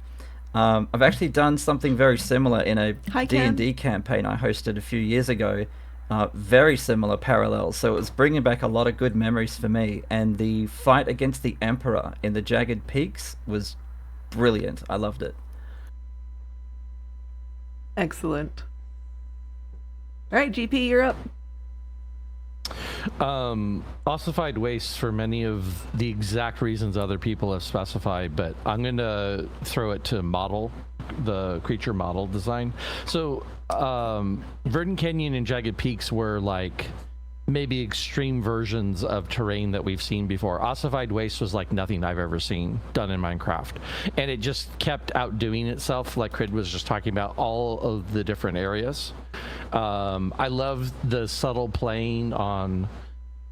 I've actually done something very similar in a D&D campaign I hosted a few years ago. Very similar parallels. So it was bringing back a lot of good memories for me. And the fight against the Emperor in the Jagged Peaks was brilliant. I loved it. Excellent. All right, GP, you're up. Ossified waste for many of the exact reasons other people have specified, but I'm going to throw it to model, the creature model design. So Verdant Canyon and Jagged Peaks were like maybe extreme versions of terrain that we've seen before. Ossified waste was like nothing I've ever seen done in Minecraft, and it just kept outdoing itself, like Crid was just talking about, all of the different areas. I love the subtle playing on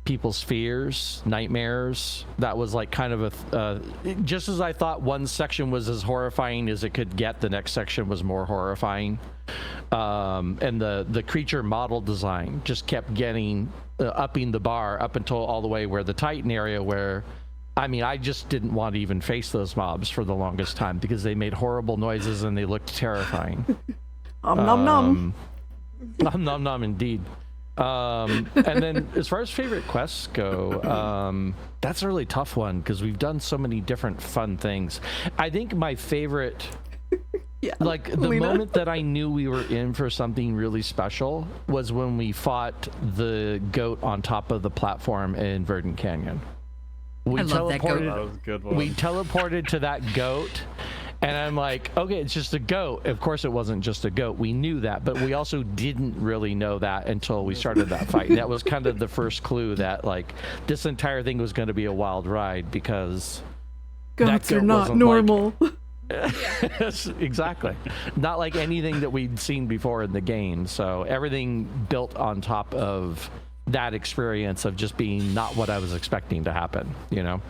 people's fears, nightmares. That was like kind of a just as I thought one section was as horrifying as it could get, the next section was more horrifying. And the creature model design just kept getting upping the bar up until all the way where the Titan area, where I mean, I just didn't want to even face those mobs for the longest time because they made horrible noises and they looked terrifying. Nom nom. Nom nom nom, indeed. And then as far as favorite quests go, that's a really tough one because we've done so many different fun things. I think my favorite, like the moment that I knew we were in for something really special was when we fought the goat on top of the platform in Verdant Canyon. I love that goat. That was a good one. We teleported to that goat. And I'm like, okay, it's just a goat. Of course it wasn't just a goat. We knew that, but we also didn't really know that until we started that fight. And that was kind of the first clue that, like, this entire thing was going to be a wild ride because goats are not normal. Yes, exactly. Not like anything that we'd seen before in the game. So everything built on top of that experience of just being not what I was expecting to happen, you know?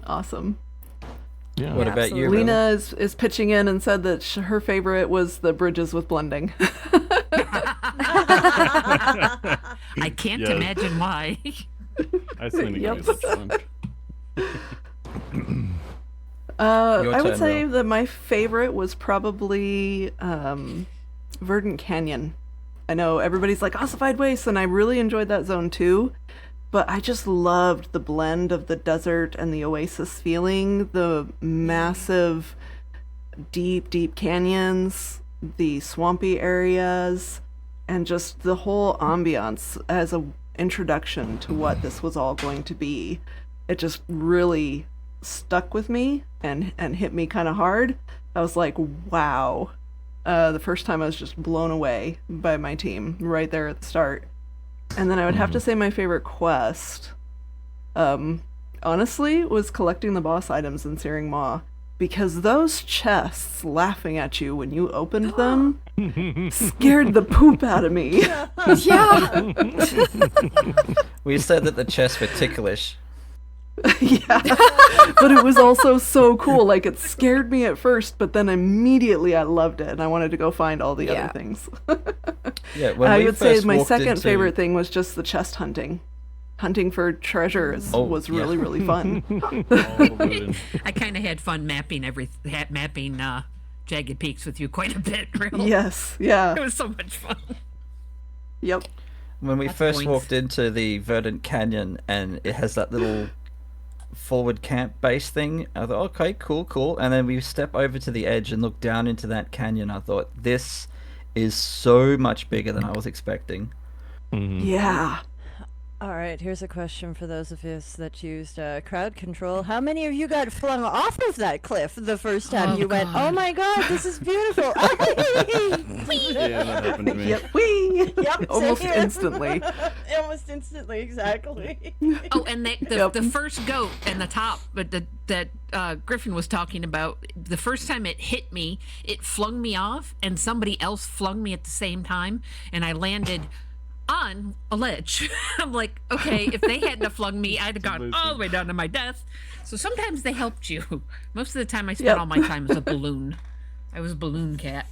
Awesome. Yeah. What about you, Lena is pitching in and said that her favorite was the bridges with blending. I can't imagine why. I think that's fun. I would say that my favorite was probably Verdant Canyon. I know everybody's like Ossified Waste, and I really enjoyed that zone too. But I just loved the blend of the desert and the oasis feeling, the massive, deep, deep canyons, the swampy areas, and just the whole ambiance as an introduction to what this was all going to be. It just really stuck with me and hit me kind of hard. I was like, wow. The first time I was just blown away by my team right there at the start. And then I would have to say my favorite quest, honestly, was collecting the boss items in Searing Maw. Because those chests laughing at you when you opened them scared the poop out of me. Yeah. We said that the chests were ticklish. Yeah. But it was also so cool. Like, it scared me at first, but then immediately I loved it and I wanted to go find all the other things. Yeah, when I we would say first my walked second into- favorite thing was just the chest hunting. Hunting for treasures was really, really fun. I kind of had fun mapping Jagged Peaks with you quite a bit, really. Yes, yeah. It was so much fun. Yep. When we That's first points. walked into the Verdant Canyon and it has that little forward camp base thing, I thought, okay, cool. And then we step over to the edge and look down into that canyon. I thought, this is so much bigger than I was expecting. Yeah. All right, here's a question for those of us that used crowd control. How many of you got flung off of that cliff the first time you went, oh my god, this is beautiful? Yeah, that happened to me. Yep. Whee! Yep, Almost same here. instantly. Almost instantly, exactly. Oh, and the first goat and the top, but that Griffin was talking about, the first time it hit me, it flung me off, and somebody else flung me at the same time, and I landed on a ledge. I'm like, okay, if they hadn't have flung me, I'd have gone all the way down to my death. So sometimes they helped you. Most of the time I spent all my time as a balloon. I was a balloon cat.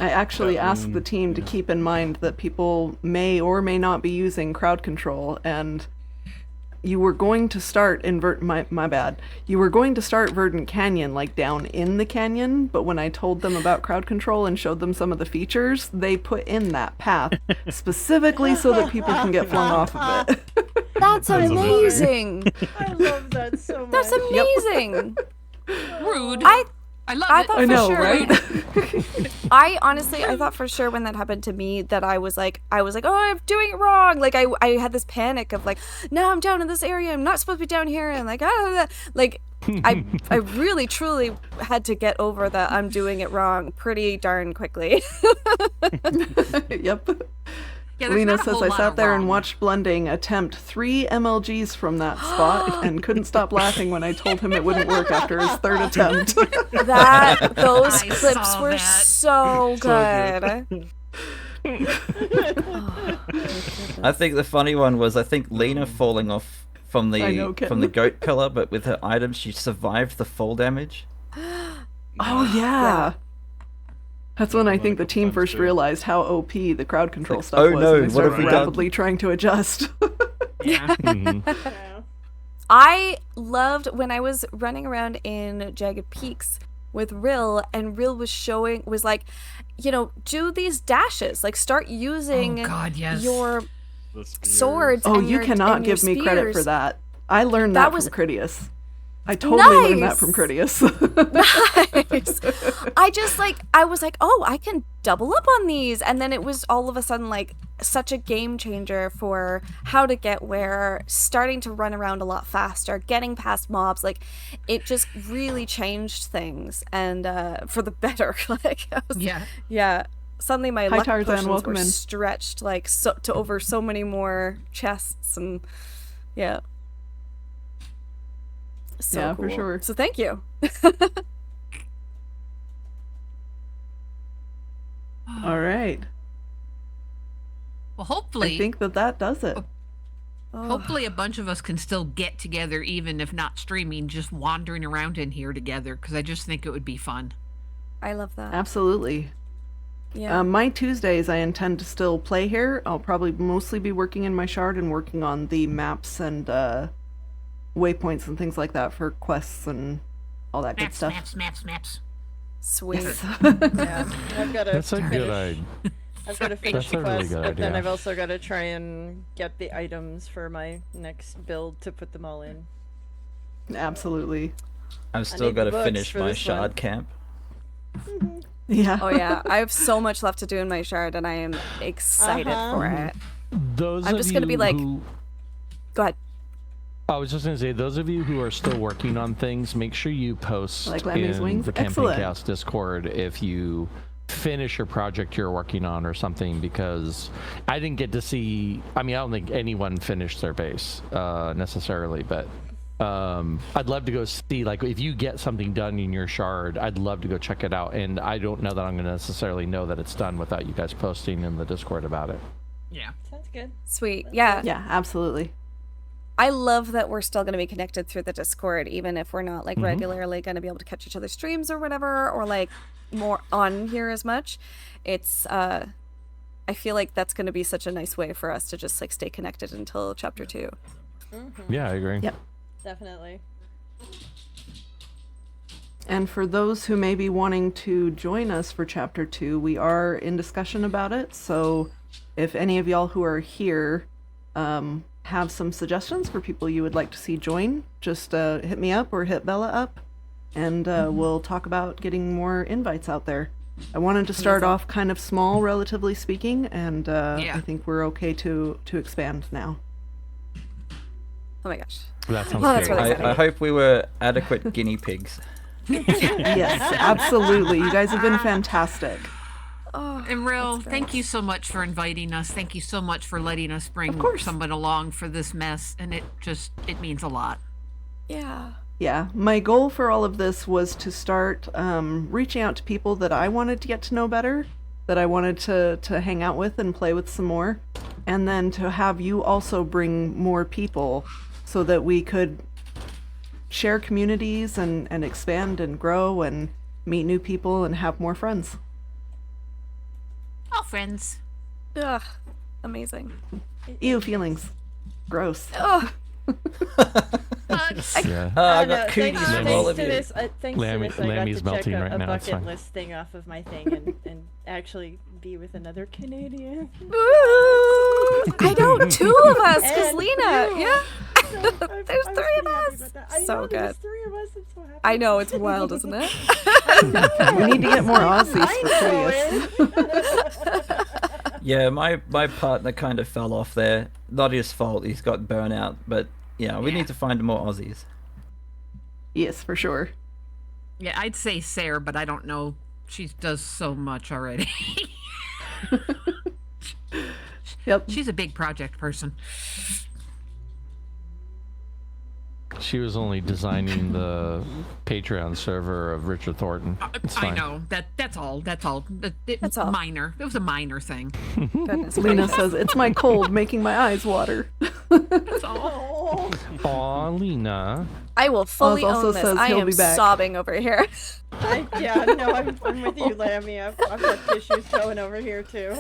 I actually asked the team to keep in mind that people may or may not be using crowd control, and you were going to start in my bad. You were going to start Verdant Canyon, like down in the canyon, but when I told them about crowd control and showed them some of the features, they put in that path specifically so that people can get flung off of it. That's amazing. I love that so much. That's amazing. Rude. I love I it. thought I know, for sure. right? I thought for sure when that happened to me that I was like, oh, I'm doing it wrong. Like I had this panic of like, no, I'm down in this area. I'm not supposed to be down here. And like, like I really truly had to get over that I'm doing it wrong pretty darn quickly. Yep. Yeah, there's Lena not a says, whole I lot sat of there wrong. and watched Blending attempt 3 MLGs from that spot and couldn't stop laughing when I told him it wouldn't work after his 3rd attempt. Those I clips saw were that. so good. I think the funny one was Lena falling off from I know, the Kitten. goat pillar, but with her items she survived the fall damage. Oh, yeah. That's when I think the team times first too. realized how OP the crowd control stuff oh was. no, and they what have started we done? rapidly trying to adjust. Yeah. I loved when I was running around in Jagged Peaks with Rill, and Rill was like, do these dashes, like start using Oh God, yes. your The spears. swords. Oh, and you your, cannot and your give me credit for spears. that. I learned That that was- from Critias. I totally learned that Nice. from Critias. Nice. I was like, oh, I can double up on these. And then it was all of a sudden like such a game changer for how to get where, starting to run around a lot faster, getting past mobs. Like it just really changed things, and for the better. Yeah. Suddenly my Hi, luck Tarzan, potions welcome were in. stretched like to over so many more chests, and yeah. So Yeah, for cool. sure. So thank you. All right. Well, hopefully, I think that does it. hopefully a bunch of us can still get together, even if not streaming, just wandering around in here together, because I just think it would be fun. I love that. Absolutely. Yeah. My Tuesdays, I intend to still play here. I'll probably mostly be working in my shard and working on the maps and waypoints and things like that for quests and all that good stuff. Maps. Sweet. Yeah, I've got to That's a good idea. I've got to Sorry. finish That's the a really quest, good but then idea. I've also got to try and get the items for my next build to put them all in. Absolutely. I've still need got the to books finish for my this one. shard camp. Yeah. Oh yeah, I have so much left to do in my shard, and I am excited for it. Those I'm of just gonna be you like- who- Go ahead. I was just going to say, those of you who are still working on things, make sure you post Like Lemmy's in wings? the Campaign Excellent. Chaos Discord if you finish a project you're working on or something, because I didn't get to see, I don't think anyone finished their base necessarily, but I'd love to go see, like, if you get something done in your shard, I'd love to go check it out, and I don't know that I'm going to necessarily know that it's done without you guys posting in the Discord about it. Yeah. Sounds good. Sweet. Yeah. Yeah, absolutely. I love that we're still going to be connected through the Discord, even if we're not like Mhm. regularly going to be able to catch each other's streams or whatever, or like more on here as much. It's I feel like that's going to be such a nice way for us to just like stay connected until chapter 2. Yeah, I agree. Yep. Definitely. And for those who may be wanting to join us for Chapter 2, we are in discussion about it. So if any of y'all who are here have some suggestions for people you would like to see join, just hit me up or hit Bella up, and we'll talk about getting more invites out there. I wanted to start off kind of small, relatively speaking, and Yeah. I think we're okay to expand now. Oh my gosh. That sounds Well, that's great. really exciting. I hope we were adequate guinea pigs. Yes, absolutely. You guys have been fantastic. Oh, And Rill, that's thank great. you so much for inviting us. Thank you so much for letting us bring course. someone along for this mess, and it means a lot. Yeah. Yeah, my goal for all of this was to start reaching out to people that I wanted to get to know better that I wanted to hang out with and play with some more, and then to have you also bring more people so that we could share communities and expand and grow and meet new people and have more friends. All friends. Ugh, amazing. Ew, feelings. Gross. Ugh. Hugs. Yeah. I got cooties from all Thanks of to you. this, thanks Lammy- to this, I got Lammy's to check melting a, right a now, it's bucket fine. list thing off of my thing and actually be with another Canadian. Ooh, I know 2 of us, because And Lena, you. yeah. So There's I was 3 of pretty happy us. about that. I So know, there's good. 3 of us. I'm so happy. I know, it's wild, isn't it? We need to get more Aussies for Critias. Yeah, my partner kind of fell off there. Not his fault. He's got burnout, but yeah, we need to find more Aussies. Yes, for sure. Yeah, I'd say Sarah, but I don't know. She does so much already. Yep. She's a big project person. She was only designing the Patreon server of Richard Thornton. It's I fine. know. That's all. That's all. That's all. Minor. It was a minor thing. Goodness. Lena says, it's my cold making my eyes water. That's all. Aw, Lena. I will fully also own this. says I he'll am be back. sobbing over here. Yeah, no, I'm with you, Lammy. I've got tissues going over here too.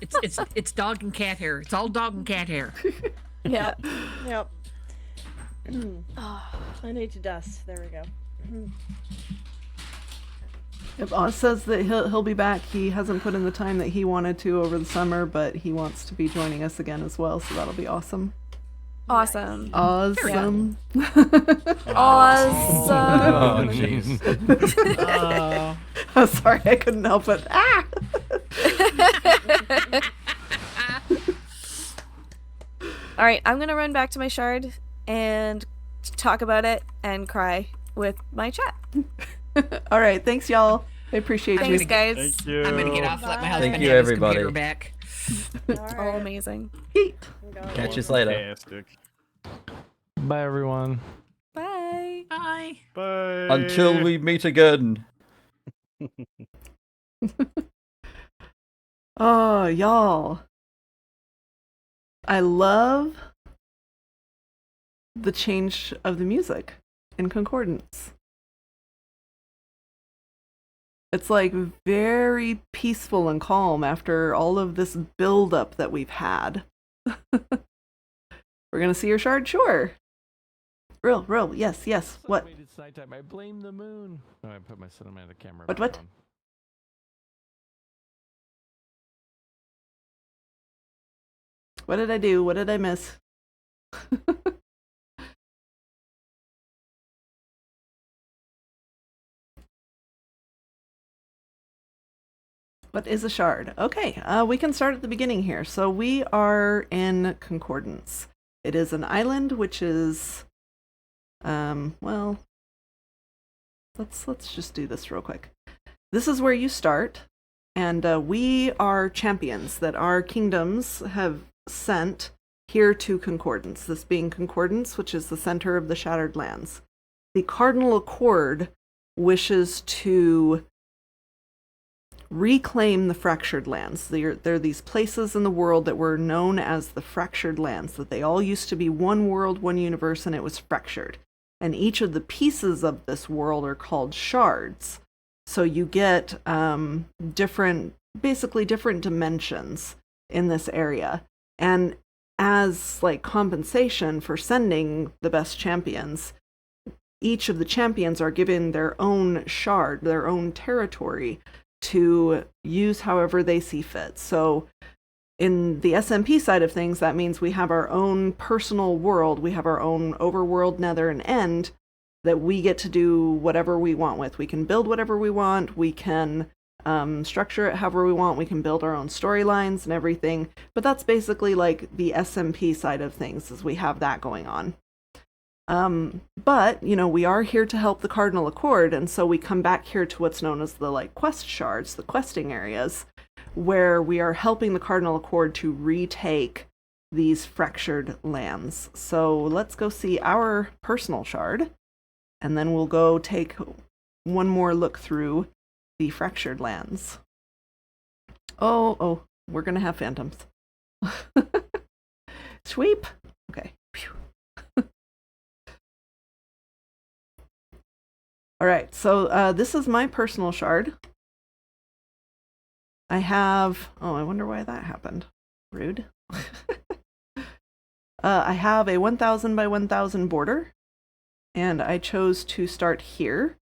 It's dog and cat hair. It's all dog and cat hair. Yeah. Yep. I need to dust. There we go. Yep, Oz says that he'll be back. He hasn't put in the time that he wanted to over the summer, but he wants to be joining us again as well, so that'll be awesome. Awesome. Awesome. Awesome. Oh, jeez. Oh, sorry, I couldn't help it. Ah! All right, I'm going to run back to my shard and talk about it and cry with my chat. All right, thanks, y'all. I appreciate Thanks, you. guys. Thank you. I'm gonna get off. Let my husband Thank you, have his everybody. computer back. Oh, amazing. Yeet. Catch you later. Fantastic. Bye, everyone. Bye. Bye. Bye. Until we meet again. Oh, y'all. I love the change of the music in Concordance. It's like very peaceful and calm after all of this build-up that we've had. We're gonna see your shard? Sure. Real, yes. What? It's nighttime. I blame the moon. Oh, I put my cinematic camera What? back on. What did I do? What did I miss? What is a shard? Okay, we can start at the beginning here. So we are in Concordance. It is an island, which is, well, let's just do this real quick. This is where you start, and we are champions that our kingdoms have sent here to Concordance. This being Concordance, which is the center of the Shattered Lands. The Cardinal Accord wishes to reclaim the Fractured Lands. They're these places in the world that were known as the Fractured Lands, that they all used to be one world, one universe, and it was fractured. And each of the pieces of this world are called shards. So you get basically different dimensions in this area. And as like compensation for sending the best champions, each of the champions are given their own shard, their own territory to use however they see fit. So in the SMP side of things, that means we have our own personal world. We have our own overworld, nether, and end that we get to do whatever we want with. We can build whatever we want. We can structure it however we want. We can build our own storylines and everything. But that's basically like the SMP side of things, as we have that going on. But, you know, we are here to help the Cardinal Accord, and so we come back here to what's known as the, like, quest shards, the questing areas, where we are helping the Cardinal Accord to retake these fractured lands. So let's go see our personal shard, and then we'll go take one more look through the fractured lands. Oh, we're gonna have phantoms. Sweep. Okay. Phew. All right, so this is my personal shard. I have, oh, I wonder why that happened. Rude. I have a 1000 by 1000 border, and I chose to start here.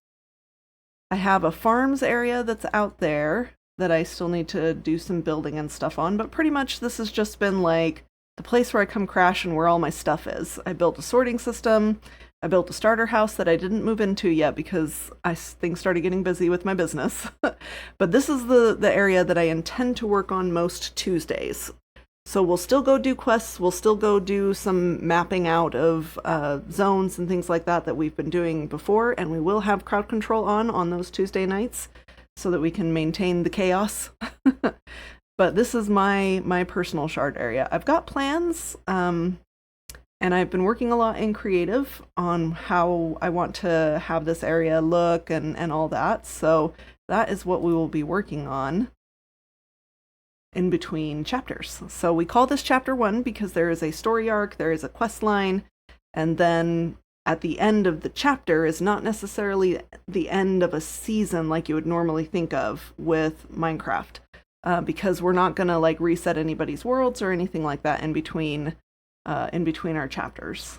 I have a farms area that's out there that I still need to do some building and stuff on, but pretty much this has just been like the place where I come crash and where all my stuff is. I built a sorting system. I built a starter house that I didn't move into yet because things started getting busy with my business. But this is the area that I intend to work on most Tuesdays. So we'll still go do quests. We'll still go do some mapping out of zones and things like that we've been doing before. And we will have crowd control on those Tuesday nights so that we can maintain the chaos. But this is my personal shard area. I've got plans. And I've been working a lot in creative on how I want to have this area look and all that. So that is what we will be working on in between chapters. So we call this chapter 1 because there is a story arc, there is a quest line, and then at the end of the chapter is not necessarily the end of a season like you would normally think of with Minecraft, because we're not going to like reset anybody's worlds or anything like that in between our chapters.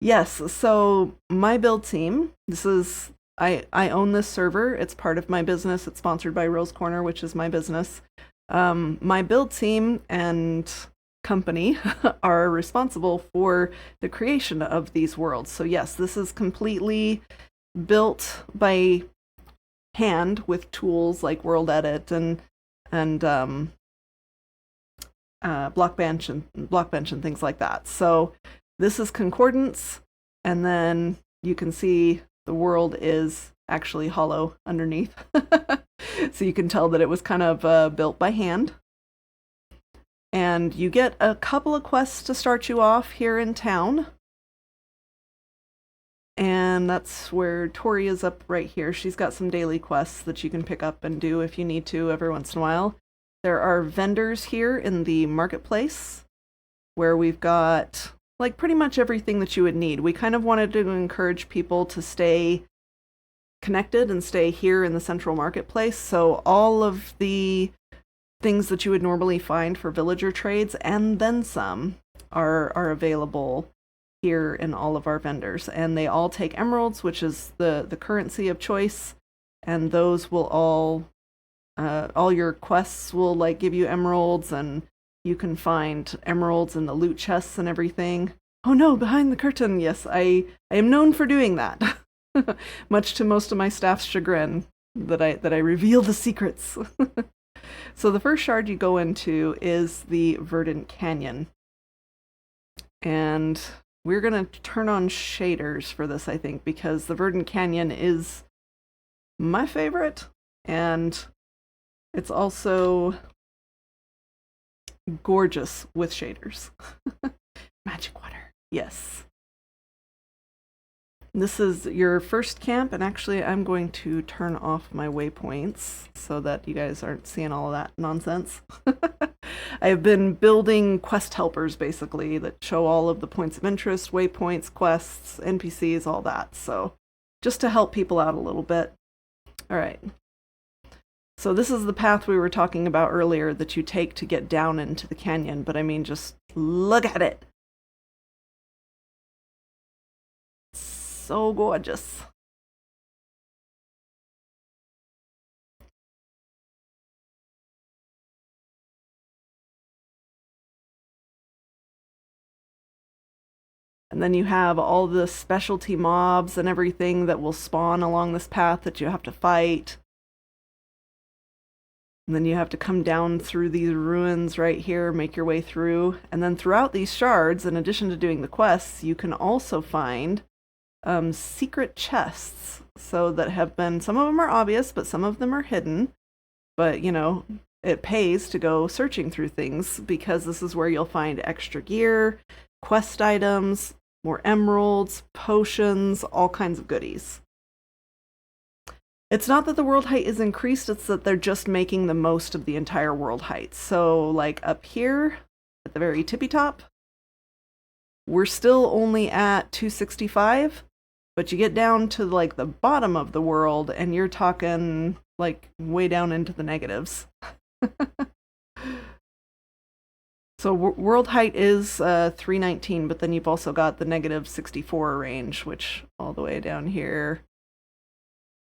Yes, so my build team, this is, I own this server. It's part of my business. It's sponsored by Rose Corner, which is my business. My build team and company are responsible for the creation of these worlds. So yes, this is completely built by hand with tools like World Edit and Blockbench and things like that. So this is Concordance, and then you can see the world is actually hollow underneath. So you can tell that it was kind of built by hand. And you get a couple of quests to start you off here in town. And that's where Tori is up right here. She's got some daily quests that you can pick up and do if you need to every once in a while. There are vendors here in the marketplace where we've got like pretty much everything that you would need. We kind of wanted to encourage people to stay connected and stay here in the central marketplace. So all of the things that you would normally find for villager trades and then some are available here in all of our vendors. And they all take emeralds, which is the currency of choice. And those will all your quests will like give you emeralds, and you can find emeralds in the loot chests and everything. Oh no, behind the curtain. Yes, I am known for doing that. Much to most of my staff's chagrin that I reveal the secrets. So the first shard you go into is the Verdant Canyon. And we're going to turn on shaders for this, I think, because the Verdant Canyon is my favorite, and it's also gorgeous with shaders. Magic water. Yes. This is your first camp, and actually I'm going to turn off my waypoints so that you guys aren't seeing all of that nonsense. I've been building quest helpers, basically, that show all of the points of interest, waypoints, quests, NPCs, all that. So just to help people out a little bit. All right. So this is the path we were talking about earlier that you take to get down into the canyon, but I mean, just look at it. So gorgeous. And then you have all the specialty mobs and everything that will spawn along this path that you have to fight. And then you have to come down through these ruins right here, make your way through. And then throughout these shards, in addition to doing the quests, you can also find secret chests. So that have been, some of them are obvious, but some of them are hidden. But, you know, it pays to go searching through things because this is where you'll find extra gear, quest items, more emeralds, potions, all kinds of goodies. It's not that the world height is increased, it's that they're just making the most of the entire world height. So, like, up here, at the very tippy top, we're still only at 265, but you get down to, like, the bottom of the world, and you're talking, like, way down into the negatives. So world height is 319, but then you've also got the negative 64 range, which all the way down here.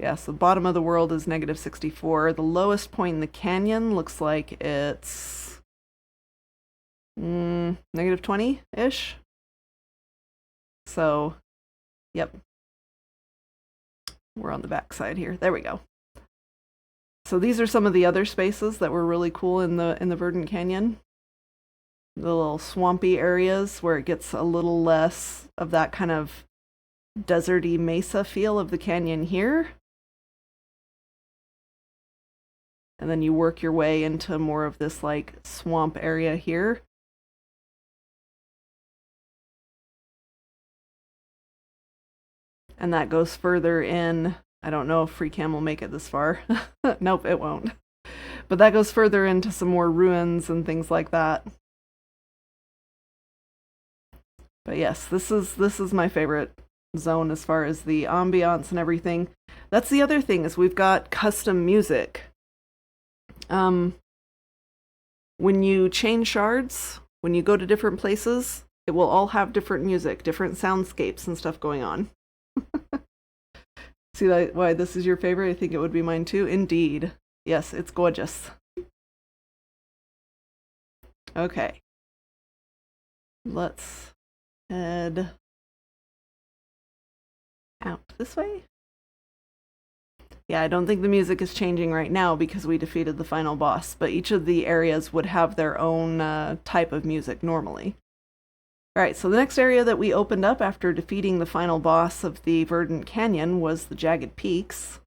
Yeah, so the bottom of the world is negative 64. The lowest point in the canyon looks like it's negative 20-ish. So, yep. We're on the back side here. There we go. So these are some of the other spaces that were really cool in the Verdant Canyon. The little swampy areas where it gets a little less of that kind of deserty mesa feel of the canyon here. And then you work your way into more of this like swamp area here. And that goes further in. I don't know if Free Cam will make it this far. Nope, it won't. But that goes further into some more ruins and things like that. But yes, this is my favorite zone as far as the ambiance and everything. That's the other thing, is we've got custom music. When you change shards, when you go to different places, it will all have different music, different soundscapes and stuff going on. See that, why this is your favorite? I think it would be mine too. Indeed. Yes, it's gorgeous. Okay. Let's head out this way. Yeah, I don't think the music is changing right now because we defeated the final boss, but each of the areas would have their own type of music normally. Alright, so the next area that we opened up after defeating the final boss of the Verdant Canyon was the Jagged Peaks.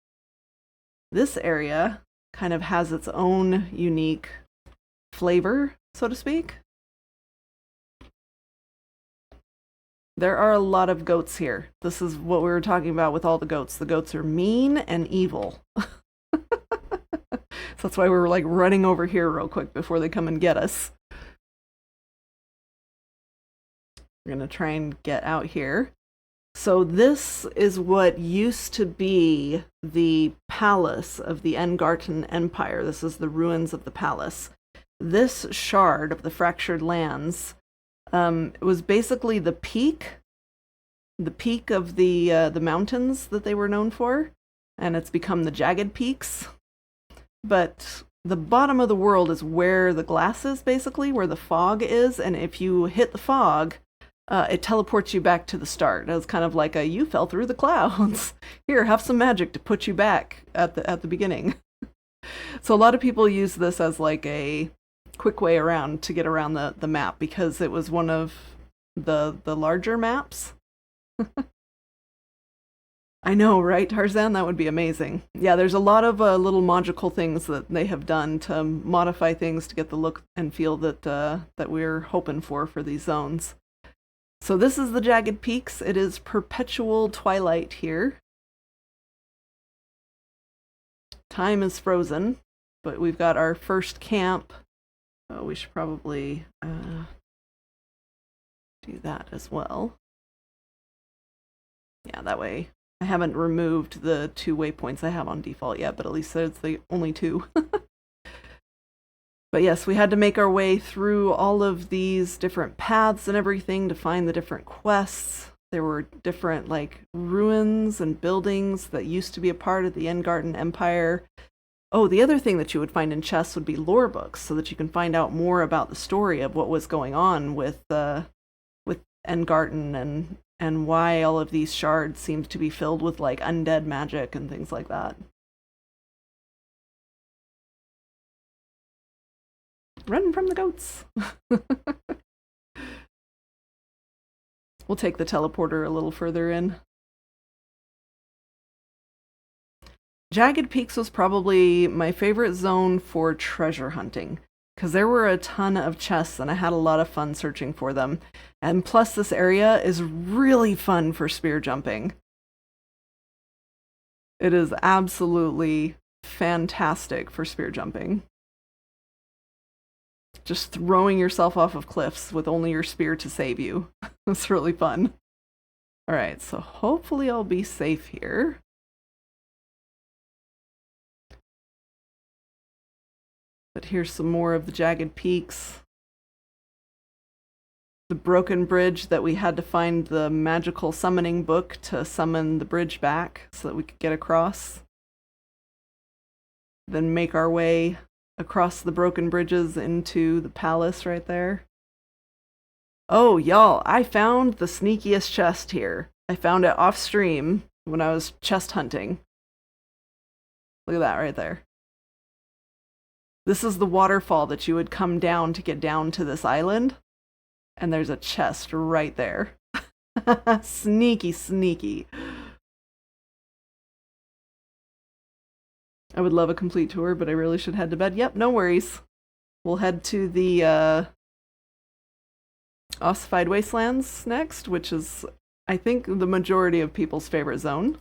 This area kind of has its own unique flavor, so to speak. There are a lot of goats here. This is what we were talking about with all the goats. The goats are mean and evil. So that's why we were like running over here real quick before they come and get us. We're going to try and get out here. So this is what used to be the palace of the Engarten Empire. This is the ruins of the palace. This shard of the Fractured Lands it was basically the peak of the mountains that they were known for, and it's become the Jagged Peaks. But the bottom of the world is where the glass is, basically, where the fog is, and if you hit the fog, it teleports you back to the start. It's kind of like you fell through the clouds. Here, have some magic to put you back at the beginning. So a lot of people use this as like a quick way around to get around the map, because it was one of the larger maps. I know, right, Tarzan? That would be amazing. Yeah, there's a lot of little magical things that they have done to modify things to get the look and feel that we're hoping for these zones. So this is the Jagged Peaks. It is perpetual twilight here. Time is frozen, but we've got our first camp. Oh, we should probably do that as well. Yeah, that way. I haven't removed the 2 waypoints I have on default yet, but at least it's the only 2. But yes, we had to make our way through all of these different paths and everything to find the different quests. There were different like ruins and buildings that used to be a part of the Engarten Empire. Oh, the other thing that you would find in chests would be lore books, so that you can find out more about the story of what was going on with Engarten and why all of these shards seemed to be filled with like undead magic and things like that. Run from the goats. We'll take the teleporter a little further in. Jagged Peaks was probably my favorite zone for treasure hunting, because there were a ton of chests and I had a lot of fun searching for them. And plus this area is really fun for spear jumping. It is absolutely fantastic for spear jumping. Just throwing yourself off of cliffs with only your spear to save you. It's really fun. Alright, so hopefully I'll be safe here. But here's some more of the jagged peaks. The broken bridge that we had to find the magical summoning book to summon the bridge back so that we could get across. Then make our way across the broken bridges into the palace right there. Oh, y'all, I found the sneakiest chest here. I found it off stream when I was chest hunting. Look at that right there. This is the waterfall that you would come down to get down to this island. And there's a chest right there. Sneaky, sneaky. I would love a complete tour, but I really should head to bed. Yep, no worries. We'll head to the Ossified Wastelands next, which is, I think, the majority of people's favorite zone.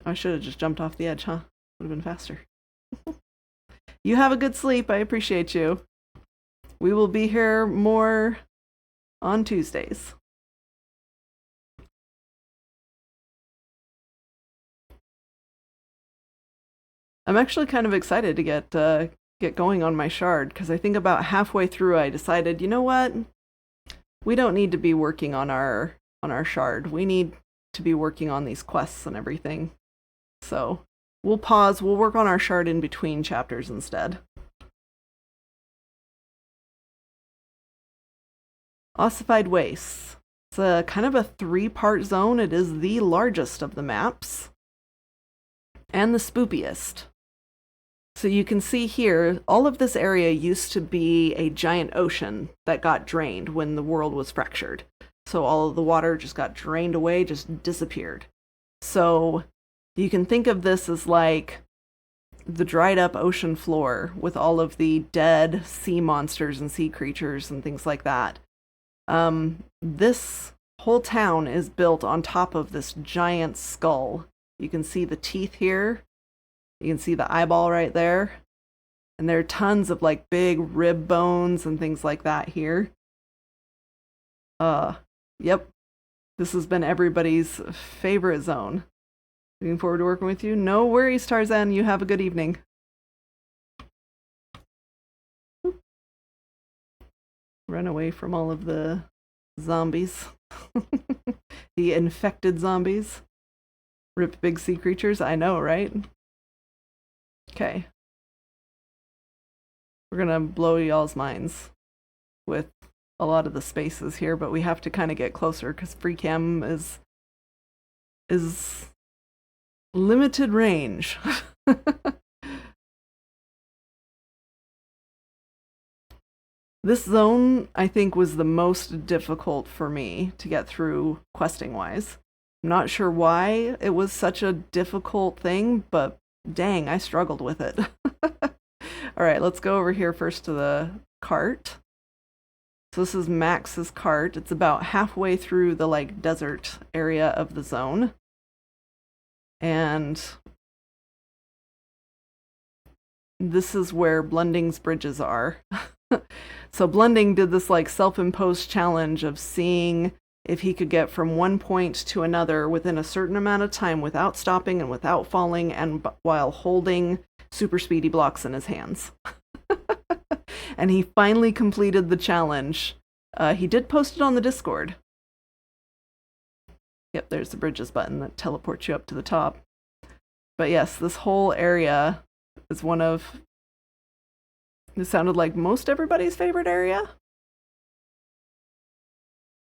I should have just jumped off the edge, huh? Would have been faster. You have a good sleep. I appreciate you. We will be here more on Tuesdays. I'm actually kind of excited to get going on my shard, because I think about halfway through I decided, you know what? We don't need to be working on our shard. We need to be working on these quests and everything. So we'll pause. We'll work on our shard in between chapters instead. Ossified Wastes. It's a kind of a 3-part zone. It is the largest of the maps and the spookiest. So you can see here, all of this area used to be a giant ocean that got drained when the world was fractured. So all of the water just got drained away, just disappeared. So you can think of this as like the dried up ocean floor with all of the dead sea monsters and sea creatures and things like that. This whole town is built on top of this giant skull. You can see the teeth here. You can see the eyeball right there. And there are tons of like big rib bones and things like that here. Yep. This has been everybody's favorite zone. Looking forward to working with you. No worries, Tarzan. You have a good evening. Run away from all of the zombies. The infected zombies. Rip big sea creatures. I know, right? Okay. We're gonna blow y'all's minds with a lot of the spaces here, but we have to kind of get closer because free cam is limited range. This zone, I think, was the most difficult for me to get through questing wise. I'm not sure why it was such a difficult thing, but dang, I struggled with it. All right, let's go over here first to the cart. So this is Max's cart. It's about halfway through the like desert area of the zone. And this is where Blunding's bridges are. So Blunding did this like self-imposed challenge of seeing if he could get from one point to another within a certain amount of time without stopping and without falling and while holding super speedy blocks in his hands. And he finally completed the challenge. He did post it on the Discord. Yep, there's the bridges button that teleports you up to the top. But yes, this whole area is one of, it sounded like most everybody's favorite area,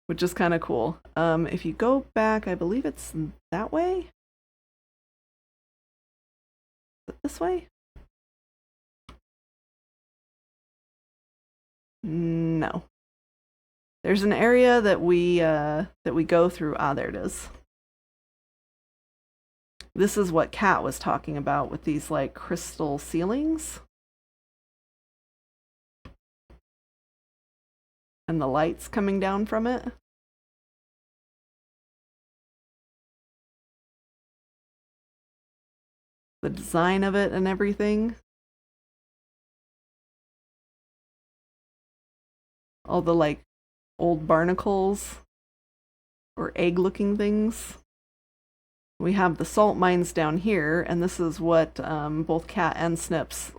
which is kind of cool. If you go back, I believe it's that way. Is it this way? No. There's an area that we go through. Ah, there it is. This is what Kat was talking about with these like crystal ceilings. And the lights coming down from it. the design of it and everything. All the like old barnacles or egg-looking things. We have the salt mines down here, and this is what both Kat and Snips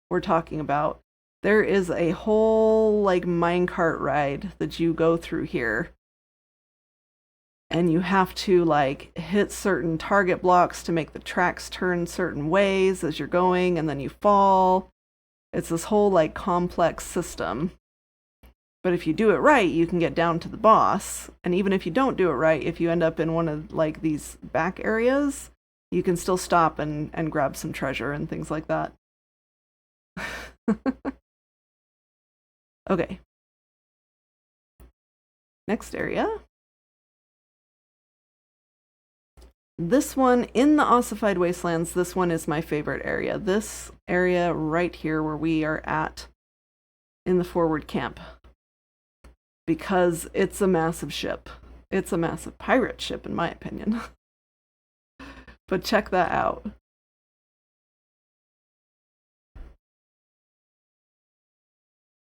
were talking about. There is a whole like minecart ride that you go through here. And you have to like hit certain target blocks to make the tracks turn certain ways as you're going, and then you fall. It's this whole like complex system. But if you do it right, you can get down to the boss. And even if you don't do it right, if you end up in one of like these back areas, you can still stop and grab some treasure and things like that. Okay. Next area. This one, in the Ossified Wastelands, this one is my favorite area. This area right here where we are at in the forward camp. Because it's a massive ship. It's a massive pirate ship, in my opinion. But check that out.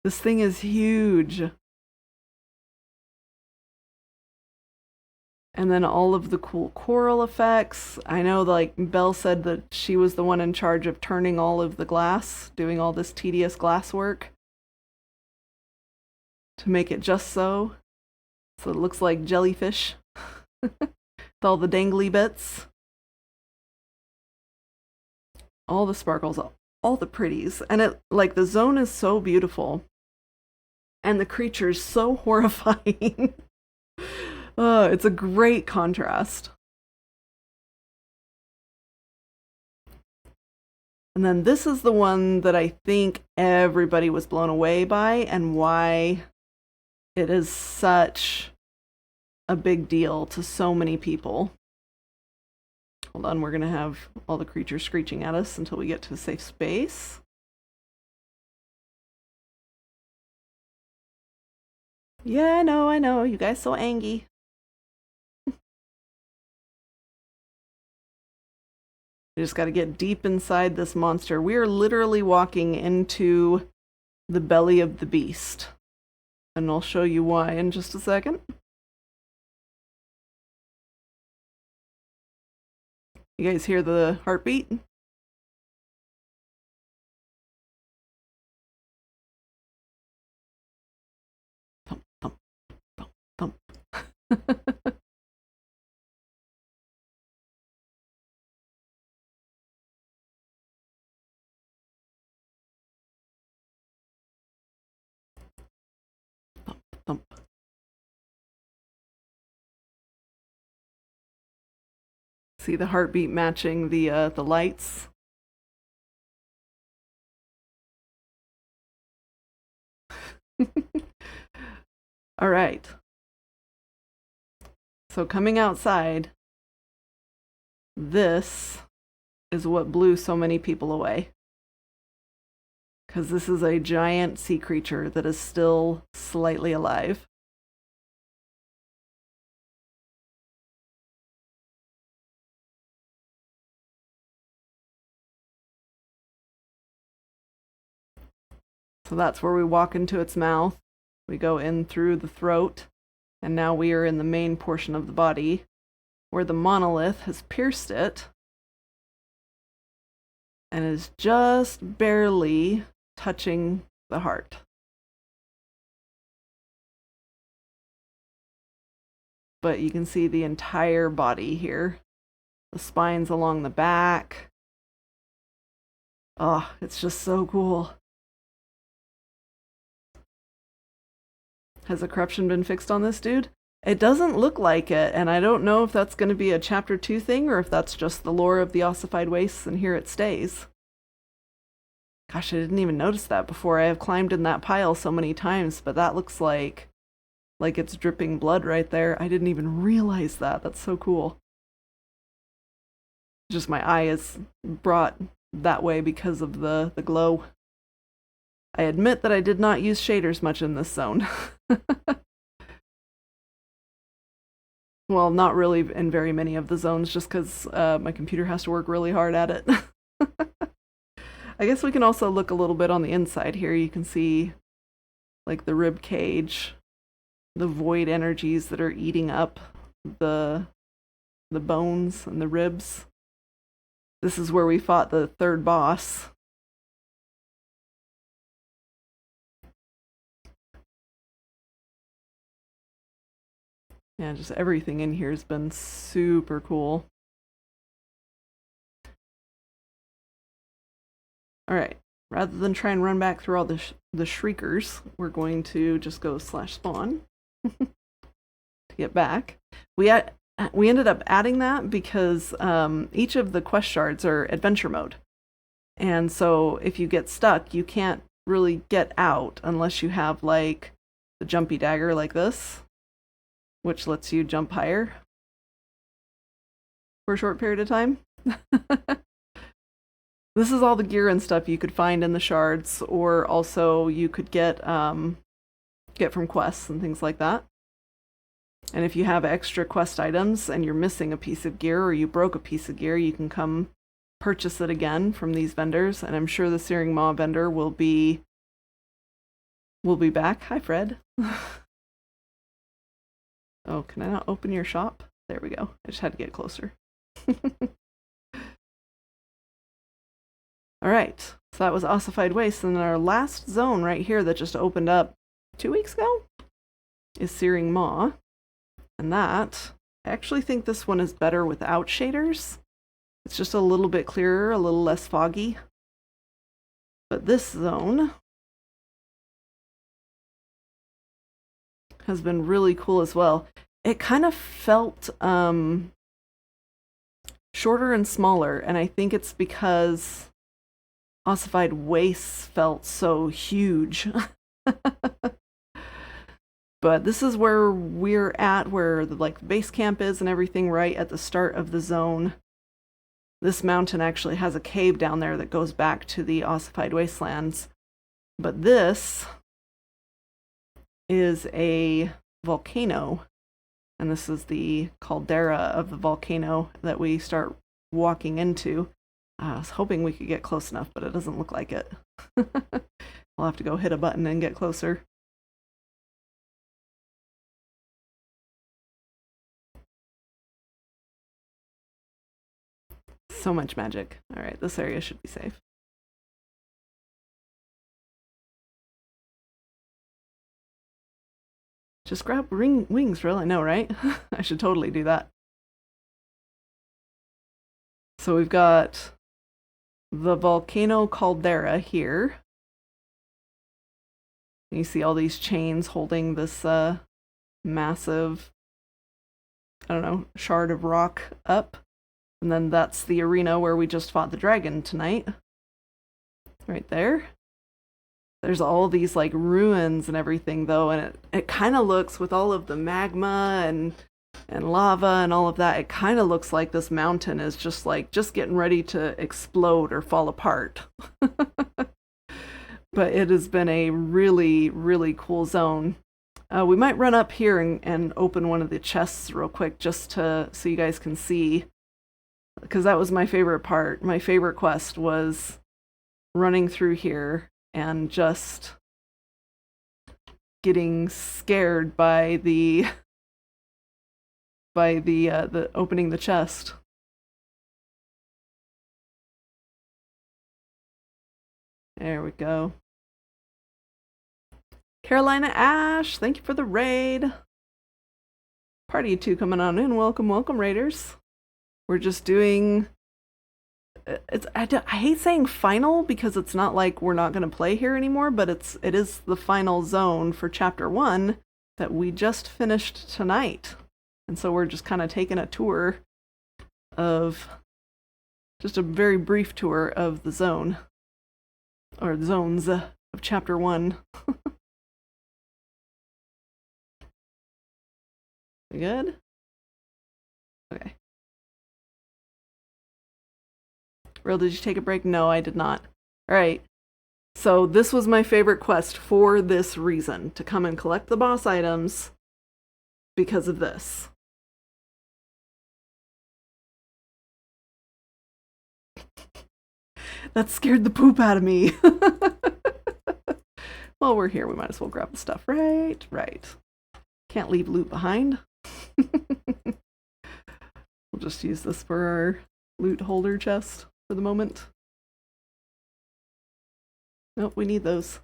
This thing is huge. And then all of the cool coral effects. I know, like, Belle said that she was the one in charge of turning all of the glass, doing all this tedious glass work to make it just so. So it looks like jellyfish with all the dangly bits. All the sparkles, all the pretties. And it, like, the zone is so beautiful. And the creature's so horrifying. It's a great contrast. And then this is the one that I think everybody was blown away by, and why it is such a big deal to so many people. Hold on, we're going to have all the creatures screeching at us until we get to a safe space. Yeah, I know. You guys so angry. We just got to get deep inside this monster. We are literally walking into the belly of the beast. And I'll show you why in just a second. You guys hear the heartbeat? Thump, thump, thump, thump. Thump. See the heartbeat matching the lights? All right. So coming outside, this is what blew so many people away. Because this is a giant sea creature that is still slightly alive. So that's where we walk into its mouth. We go in through the throat, and now we are in the main portion of the body, where the monolith has pierced it, and is just barely touching the heart. But you can see the entire body here. The spines along the back. Oh, it's just so cool. Has the corruption been fixed on this dude? It doesn't look like it, and I don't know if that's going to be a chapter 2 thing or if that's just the lore of the Ossified Wastes and here it stays. Gosh, I didn't even notice that before. I have climbed in that pile so many times, but that looks like it's dripping blood right there. I didn't even realize that. That's so cool. Just my eye is brought that way because of the glow. I admit that I did not use shaders much in this zone. Well, not really in very many of the zones, just because my computer has to work really hard at it. I guess we can also look a little bit on the inside here. You can see like the rib cage, the void energies that are eating up the bones and the ribs. This is where we fought the third boss. Yeah, just everything in here has been super cool. Alright, rather than try and run back through all the shriekers, we're going to just go /spawn to get back. We ended up adding that because each of the quest shards are adventure mode. And so if you get stuck, you can't really get out unless you have like the jumpy dagger like this, which lets you jump higher for a short period of time. This is all the gear and stuff you could find in the shards, or also you could get from quests and things like that. And if you have extra quest items and you're missing a piece of gear or you broke a piece of gear, you can come purchase it again from these vendors. And I'm sure the Searing Maw vendor will be back. Hi, Fred. Oh, can I not open your shop? There we go. I just had to get closer. Alright, so that was Ossified Waste, and our last zone right here that just opened up 2 weeks ago is Searing Maw. And that, I actually think this one is better without shaders. It's just a little bit clearer, a little less foggy. But this zone has been really cool as well. It kind of felt shorter and smaller, and I think it's because Ossified Waste felt so huge. But this is where we're at, where the base camp is and everything, right at the start of the zone. This mountain actually has a cave down there that goes back to the Ossified Wastelands. But this is a volcano, and this is the caldera of the volcano that we start walking into. I was hoping we could get close enough, but it doesn't look like it. I'll have to go hit a button and get closer. So much magic. Alright, this area should be safe. Just grab wings, really? No, right? I should totally do that. So we've got the volcano caldera here. You see all these chains holding this massive, I don't know, shard of rock up. And then that's the arena where we just fought the dragon tonight. Right there. There's all these ruins and everything though, and it kind of looks, with all of the magma and lava and all of that, it kind of looks like this mountain is just getting ready to explode or fall apart. But it has been a really, really cool zone. We might run up here and open one of the chests real quick just so you guys can see, because that was my favorite part. My favorite quest was running through here and just getting scared by the opening the chest. There we go. Carolina Ash, thank you for the raid. Party 2 coming on in. Welcome, welcome, raiders. We're just doing... I hate saying final because it's not like we're not going to play here anymore, but it is the final zone for Chapter 1 that we just finished tonight. And so we're just kind of taking a tour of... just a very brief tour of the zone. Or zones of Chapter 1. We good? Okay. Real, did you take a break? No, I did not. Alright. So this was my favorite quest for this reason. To come and collect the boss items because of this. That scared the poop out of me. While we're here, we might as well grab the stuff. Right. Can't leave loot behind. We'll just use this for our loot holder chest for the moment. Nope, we need those.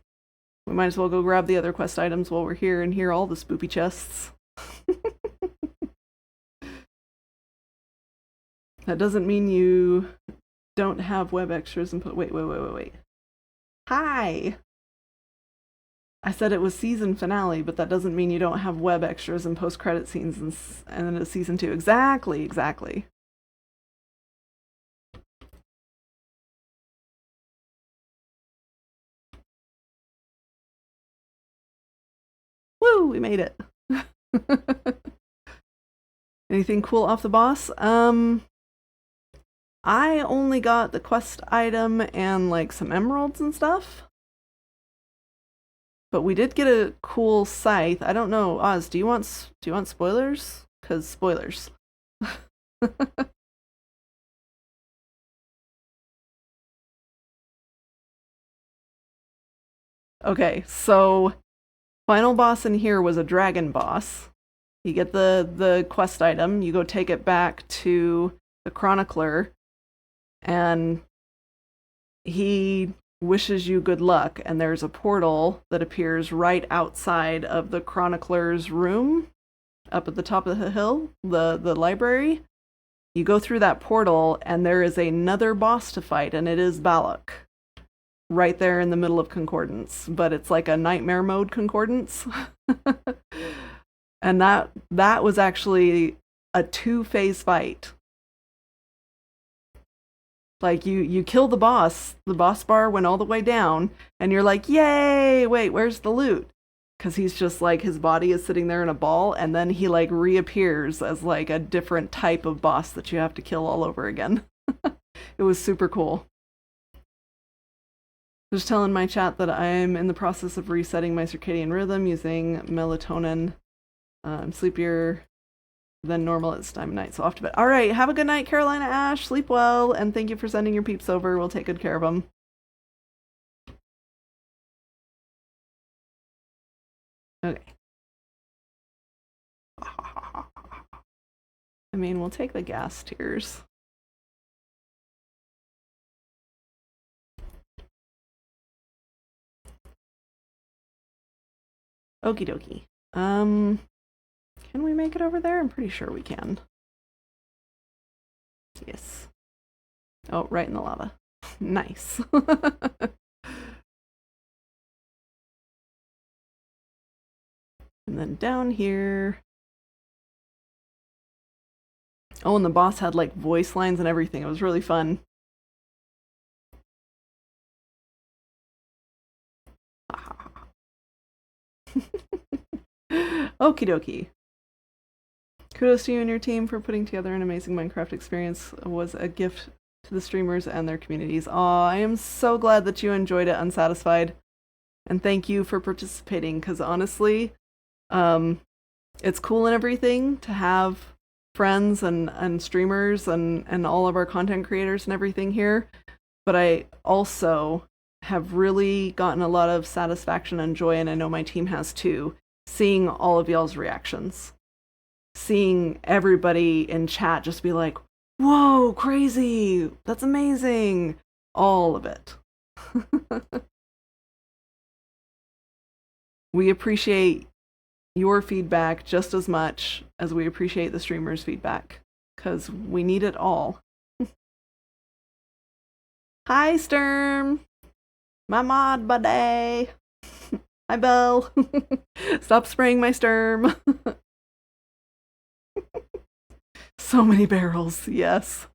We might as well go grab the other quest items while we're here and hear all the spoopy chests. That doesn't mean you don't have web extras and wait. Hi! I said it was season finale, but that doesn't mean you don't have web extras and post-credit scenes and then it's season 2. Exactly. Woo! We made it. Anything cool off the boss? I only got the quest item and like some emeralds and stuff. But we did get a cool scythe. I don't know, Oz, do you want spoilers? 'Cause spoilers. Okay, so final boss in here was a dragon boss. You get the quest item, you go take it back to the chronicler, and he wishes you good luck, and there's a portal that appears right outside of the chronicler's room up at the top of the hill, the library. You go through that portal and there is another boss to fight, and it is Balak right there in the middle of Concordance, but it's like a nightmare mode Concordance. And that was actually a 2-phase fight. Like, you kill the boss bar went all the way down, and you're like, yay, wait, where's the loot? Because he's just like, his body is sitting there in a ball, and then he like reappears as like a different type of boss that you have to kill all over again. It was super cool. Just telling my chat that I'm in the process of resetting my circadian rhythm using melatonin. I'm sleepier than normal at this time of night, so off to bed. All right, have a good night, Carolina Ash. Sleep well, and thank you for sending your peeps over. We'll take good care of them. Okay. I mean, we'll take the gas tiers. Okie dokie. Can we make it over there? I'm pretty sure we can. Yes. Oh, right in the lava. Nice. And then down here. Oh, and the boss had like voice lines and everything. It was really fun. Okie dokie. Kudos to you and your team for putting together an amazing Minecraft experience. It was a gift to the streamers and their communities. Aw, I am so glad that you enjoyed it unsatisfied. And thank you for participating, because honestly, it's cool and everything to have friends and streamers and all of our content creators and everything here. But I also have really gotten a lot of satisfaction and joy, and I know my team has too, seeing all of y'all's reactions. Seeing everybody in chat just be like, whoa, crazy, that's amazing, all of it. We appreciate your feedback just as much as we appreciate the streamers' feedback, because we need it all. Hi, Sturm! My mod buddy! Hi, Belle! Stop spraying my Sturm! So many barrels, yes.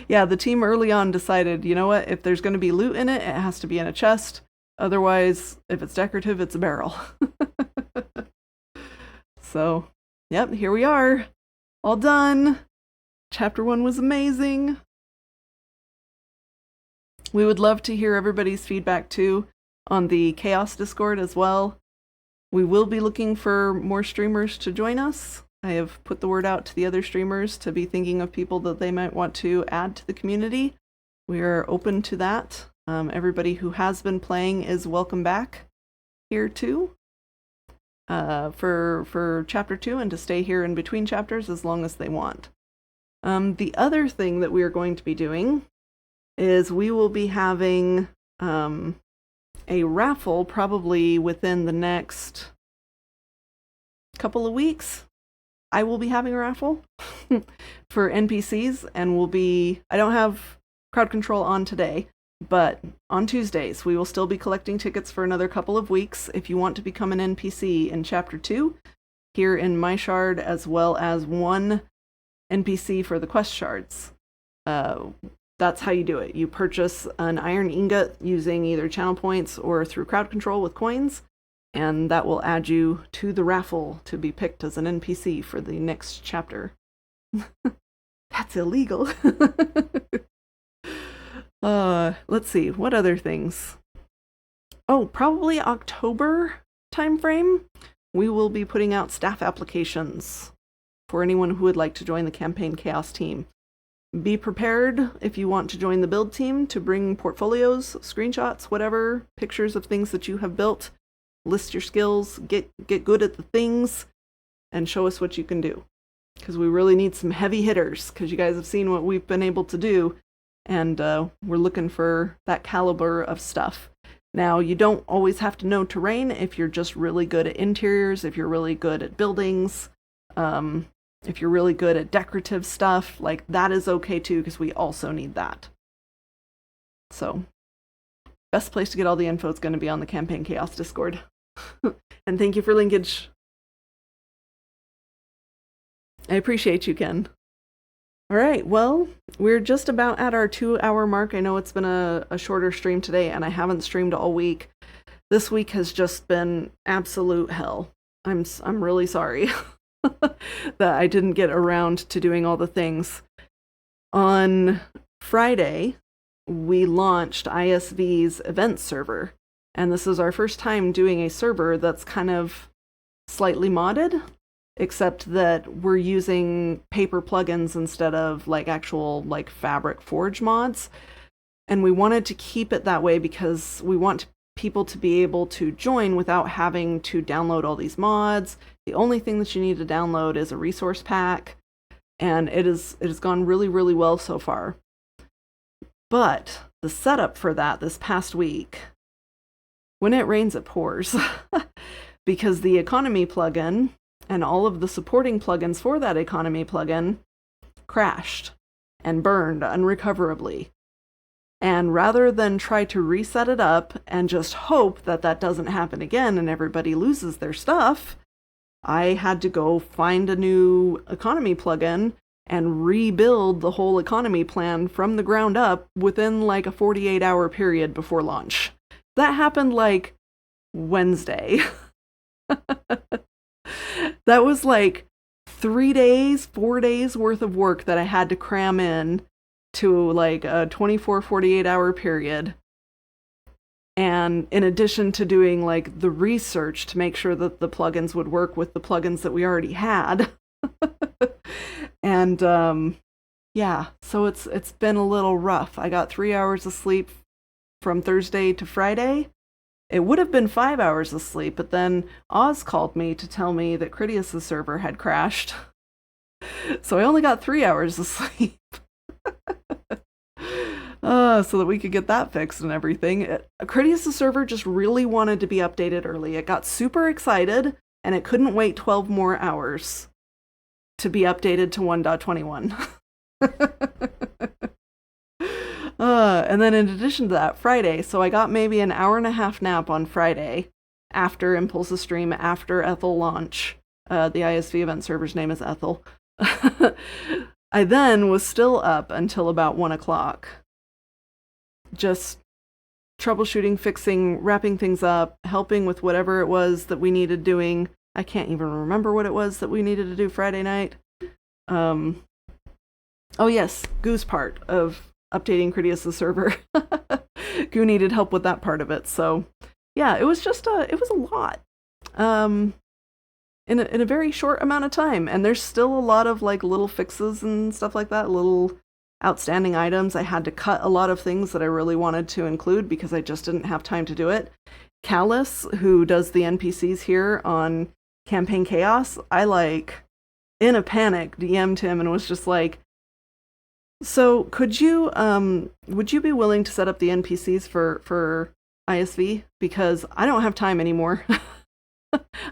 Yeah, the team early on decided, you know what, if there's going to be loot in it, it has to be in a chest. Otherwise, if it's decorative, it's a barrel. So, yep, here we are. All done. Chapter 1 was amazing. We would love to hear everybody's feedback too on the Chaos Discord as well. We will be looking for more streamers to join us. I have put the word out to the other streamers to be thinking of people that they might want to add to the community. We are open to that. Everybody who has been playing is welcome back here too. For chapter 2 and to stay here in between chapters as long as they want. The other thing that we are going to be doing is we will be having a raffle probably within the next couple of weeks. I will be having a raffle for NPCs, and I don't have crowd control on today, but on Tuesdays we will still be collecting tickets for another couple of weeks if you want to become an NPC in chapter 2 here in my shard, as well as one NPC for the quest shards. That's how you do it. You purchase an iron ingot using either channel points or through crowd control with coins, and that will add you to the raffle to be picked as an NPC for the next chapter. That's illegal. Let's see, what other things? Oh, probably October timeframe, we will be putting out staff applications for anyone who would like to join the Campaign Chaos team. Be prepared if you want to join the build team to bring portfolios, screenshots, whatever, pictures of things that you have built. List your skills, get good at the things, and show us what you can do. Because we really need some heavy hitters, because you guys have seen what we've been able to do, and we're looking for that caliber of stuff. Now, you don't always have to know terrain if you're just really good at interiors, if you're really good at buildings, if you're really good at decorative stuff, like that is okay too, because we also need that. So, best place to get all the info is going to be on the Campaign Chaos Discord. And thank you for linkage. I appreciate you, Ken. All right, well, we're just about at our 2-hour mark. I know it's been a shorter stream today, and I haven't streamed all week. This week has just been absolute hell. I'm really sorry that I didn't get around to doing all the things. On Friday, we launched ISV's event server, and this is our first time doing a server that's kind of slightly modded, except that we're using paper plugins instead of like actual like Fabric Forge mods. And we wanted to keep it that way because we want people to be able to join without having to download all these mods. The only thing that you need to download is a resource pack, and it has gone really, really well so far. But the setup for that this past week, when it rains, it pours. Because the economy plugin and all of the supporting plugins for that economy plugin crashed and burned unrecoverably. And rather than try to reset it up and just hope that that doesn't happen again and everybody loses their stuff, I had to go find a new economy plugin and rebuild the whole economy plan from the ground up within like a 48-hour period before launch. That happened like Wednesday. That was like 4 days worth of work that I had to cram in to like a 48-hour period. And in addition to doing like the research to make sure that the plugins would work with the plugins that we already had. And yeah, so it's been a little rough. I got 3 hours of sleep from Thursday to Friday. It would have been 5 hours of sleep, but then Oz called me to tell me that Critias' server had crashed. So I only got 3 hours of sleep. So that we could get that fixed and everything. Critias' server just really wanted to be updated early. It got super excited, and it couldn't wait 12 more hours to be updated to 1.21. And then in addition to that, Friday, so I got maybe an hour and a half nap on Friday after Impulse's stream, after Ethel launch. The ISV event server's name is Ethel. I then was still up until about 1 o'clock. Just troubleshooting, fixing, wrapping things up, helping with whatever it was that we needed doing. I can't even remember what it was that we needed to do Friday night. Oh yes, Goo's part of updating Critias' server. Goo needed help with that part of it. So yeah, it was a lot. In a very short amount of time. And there's still a lot of like little fixes and stuff like that, little outstanding items. I had to cut a lot of things that I really wanted to include because I just didn't have time to do it. Callus, who does the NPCs here on Campaign Chaos, I in a panic DM'd him and was just like, so would you be willing to set up the NPCs for ISV? Because I don't have time anymore.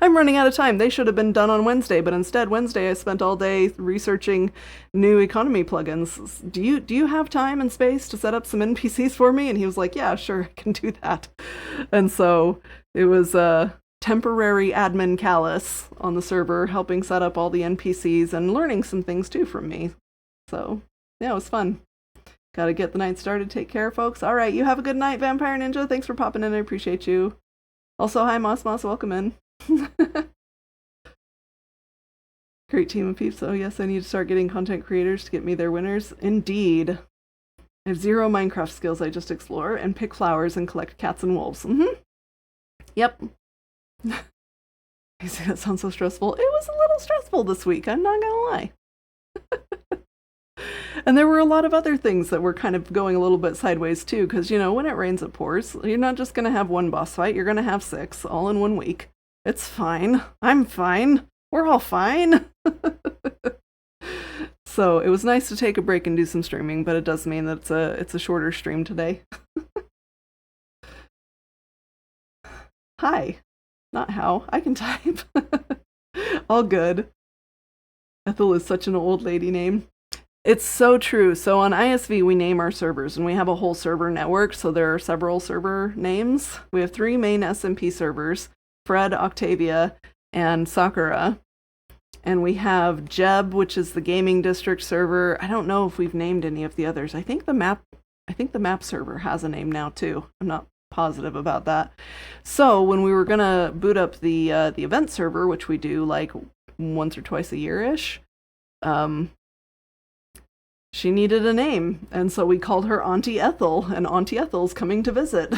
I'm running out of time. They should have been done on Wednesday, but instead Wednesday I spent all day researching new economy plugins. Do you have time and space to set up some NPCs for me? And he was like, yeah, sure, I can do that. And so it was temporary admin Callus on the server helping set up all the NPCs and learning some things too from me. So yeah, it was fun. Gotta get the night started. Take care, folks. All right, you have a good night, Vampire Ninja. Thanks for popping in. I appreciate you. Also, hi, Moss. Welcome in. Great team of peeps. Oh, yes, I need to start getting content creators to get me their winners. Indeed. I have 0 Minecraft skills. I just explore and pick flowers and collect cats and wolves. Yep. That sounds so stressful. It was a little stressful this week. I'm not gonna lie. And there were a lot of other things that were kind of going a little bit sideways too, because, when it rains, it pours. You're not just going to have one boss fight, you're going to have 6, all in one week. It's fine. I'm fine. We're all fine. So it was nice to take a break and do some streaming, but it does mean that it's a shorter stream today. Hi. Not how. I can type. All good. Ethel is such an old lady name. It's so true. So on ISV, we name our servers, and we have a whole server network, so there are several server names. We have 3 main SMP servers, Fred, Octavia, and Sakura. And we have Jeb, which is the gaming district server. I don't know if we've named any of the others. I think the map server has a name now too. I'm not positive about that. So when we were gonna boot up the event server, which we do like once or twice a year-ish, she needed a name, and so we called her Auntie Ethel, and Auntie Ethel's coming to visit.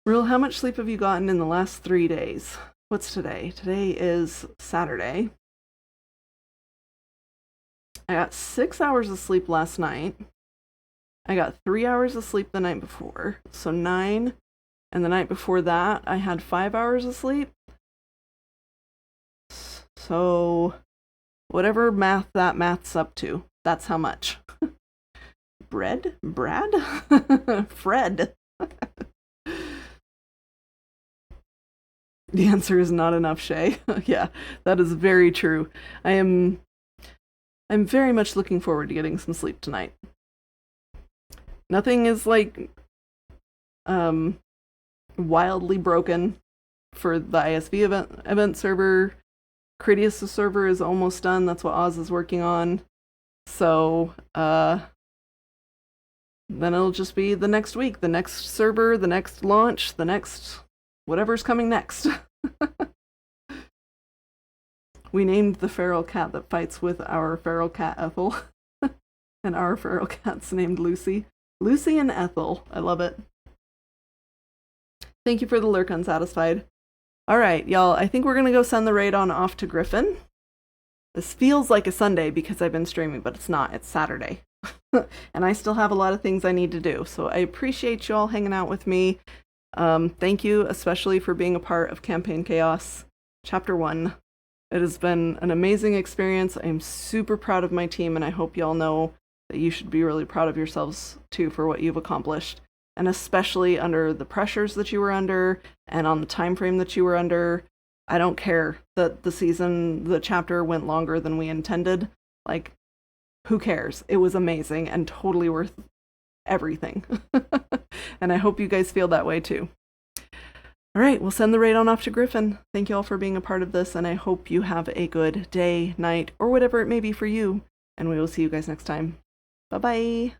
Real, how much sleep have you gotten in the last 3 days? What's today? Today is Saturday. I got 6 hours of sleep last night. I got 3 hours of sleep the night before, so 9. And the night before that, I had 5 hours of sleep. So whatever math that math's up to, that's how much. Brad? Fred. The answer is not enough, Shay. Yeah, that is very true. I'm very much looking forward to getting some sleep tonight. Nothing is wildly broken for the ISV event server. Critias' server is almost done. That's what Oz is working on. So then it'll just be the next week, the next server, the next launch, the next whatever's coming next. We named the feral cat that fights with our feral cat Ethel. And our feral cat's named Lucy. Lucy and Ethel. I love it. Thank you for the lurk, Unsatisfied. Alright, y'all, I think we're gonna go send the raid on off to Griffin. This feels like a Sunday because I've been streaming, but it's not. It's Saturday. And I still have a lot of things I need to do. So I appreciate you all hanging out with me. Thank you especially for being a part of Campaign Chaos Chapter 1. It has been an amazing experience. I'm super proud of my team, and I hope y'all know that you should be really proud of yourselves too for what you've accomplished. And especially under the pressures that you were under and on the time frame that you were under. I don't care that the chapter went longer than we intended. Like, who cares? It was amazing and totally worth everything. And I hope you guys feel that way too. All right, we'll send the raid on off to Griffin. Thank you all for being a part of this, and I hope you have a good day, night, or whatever it may be for you. And we will see you guys next time. Bye-bye.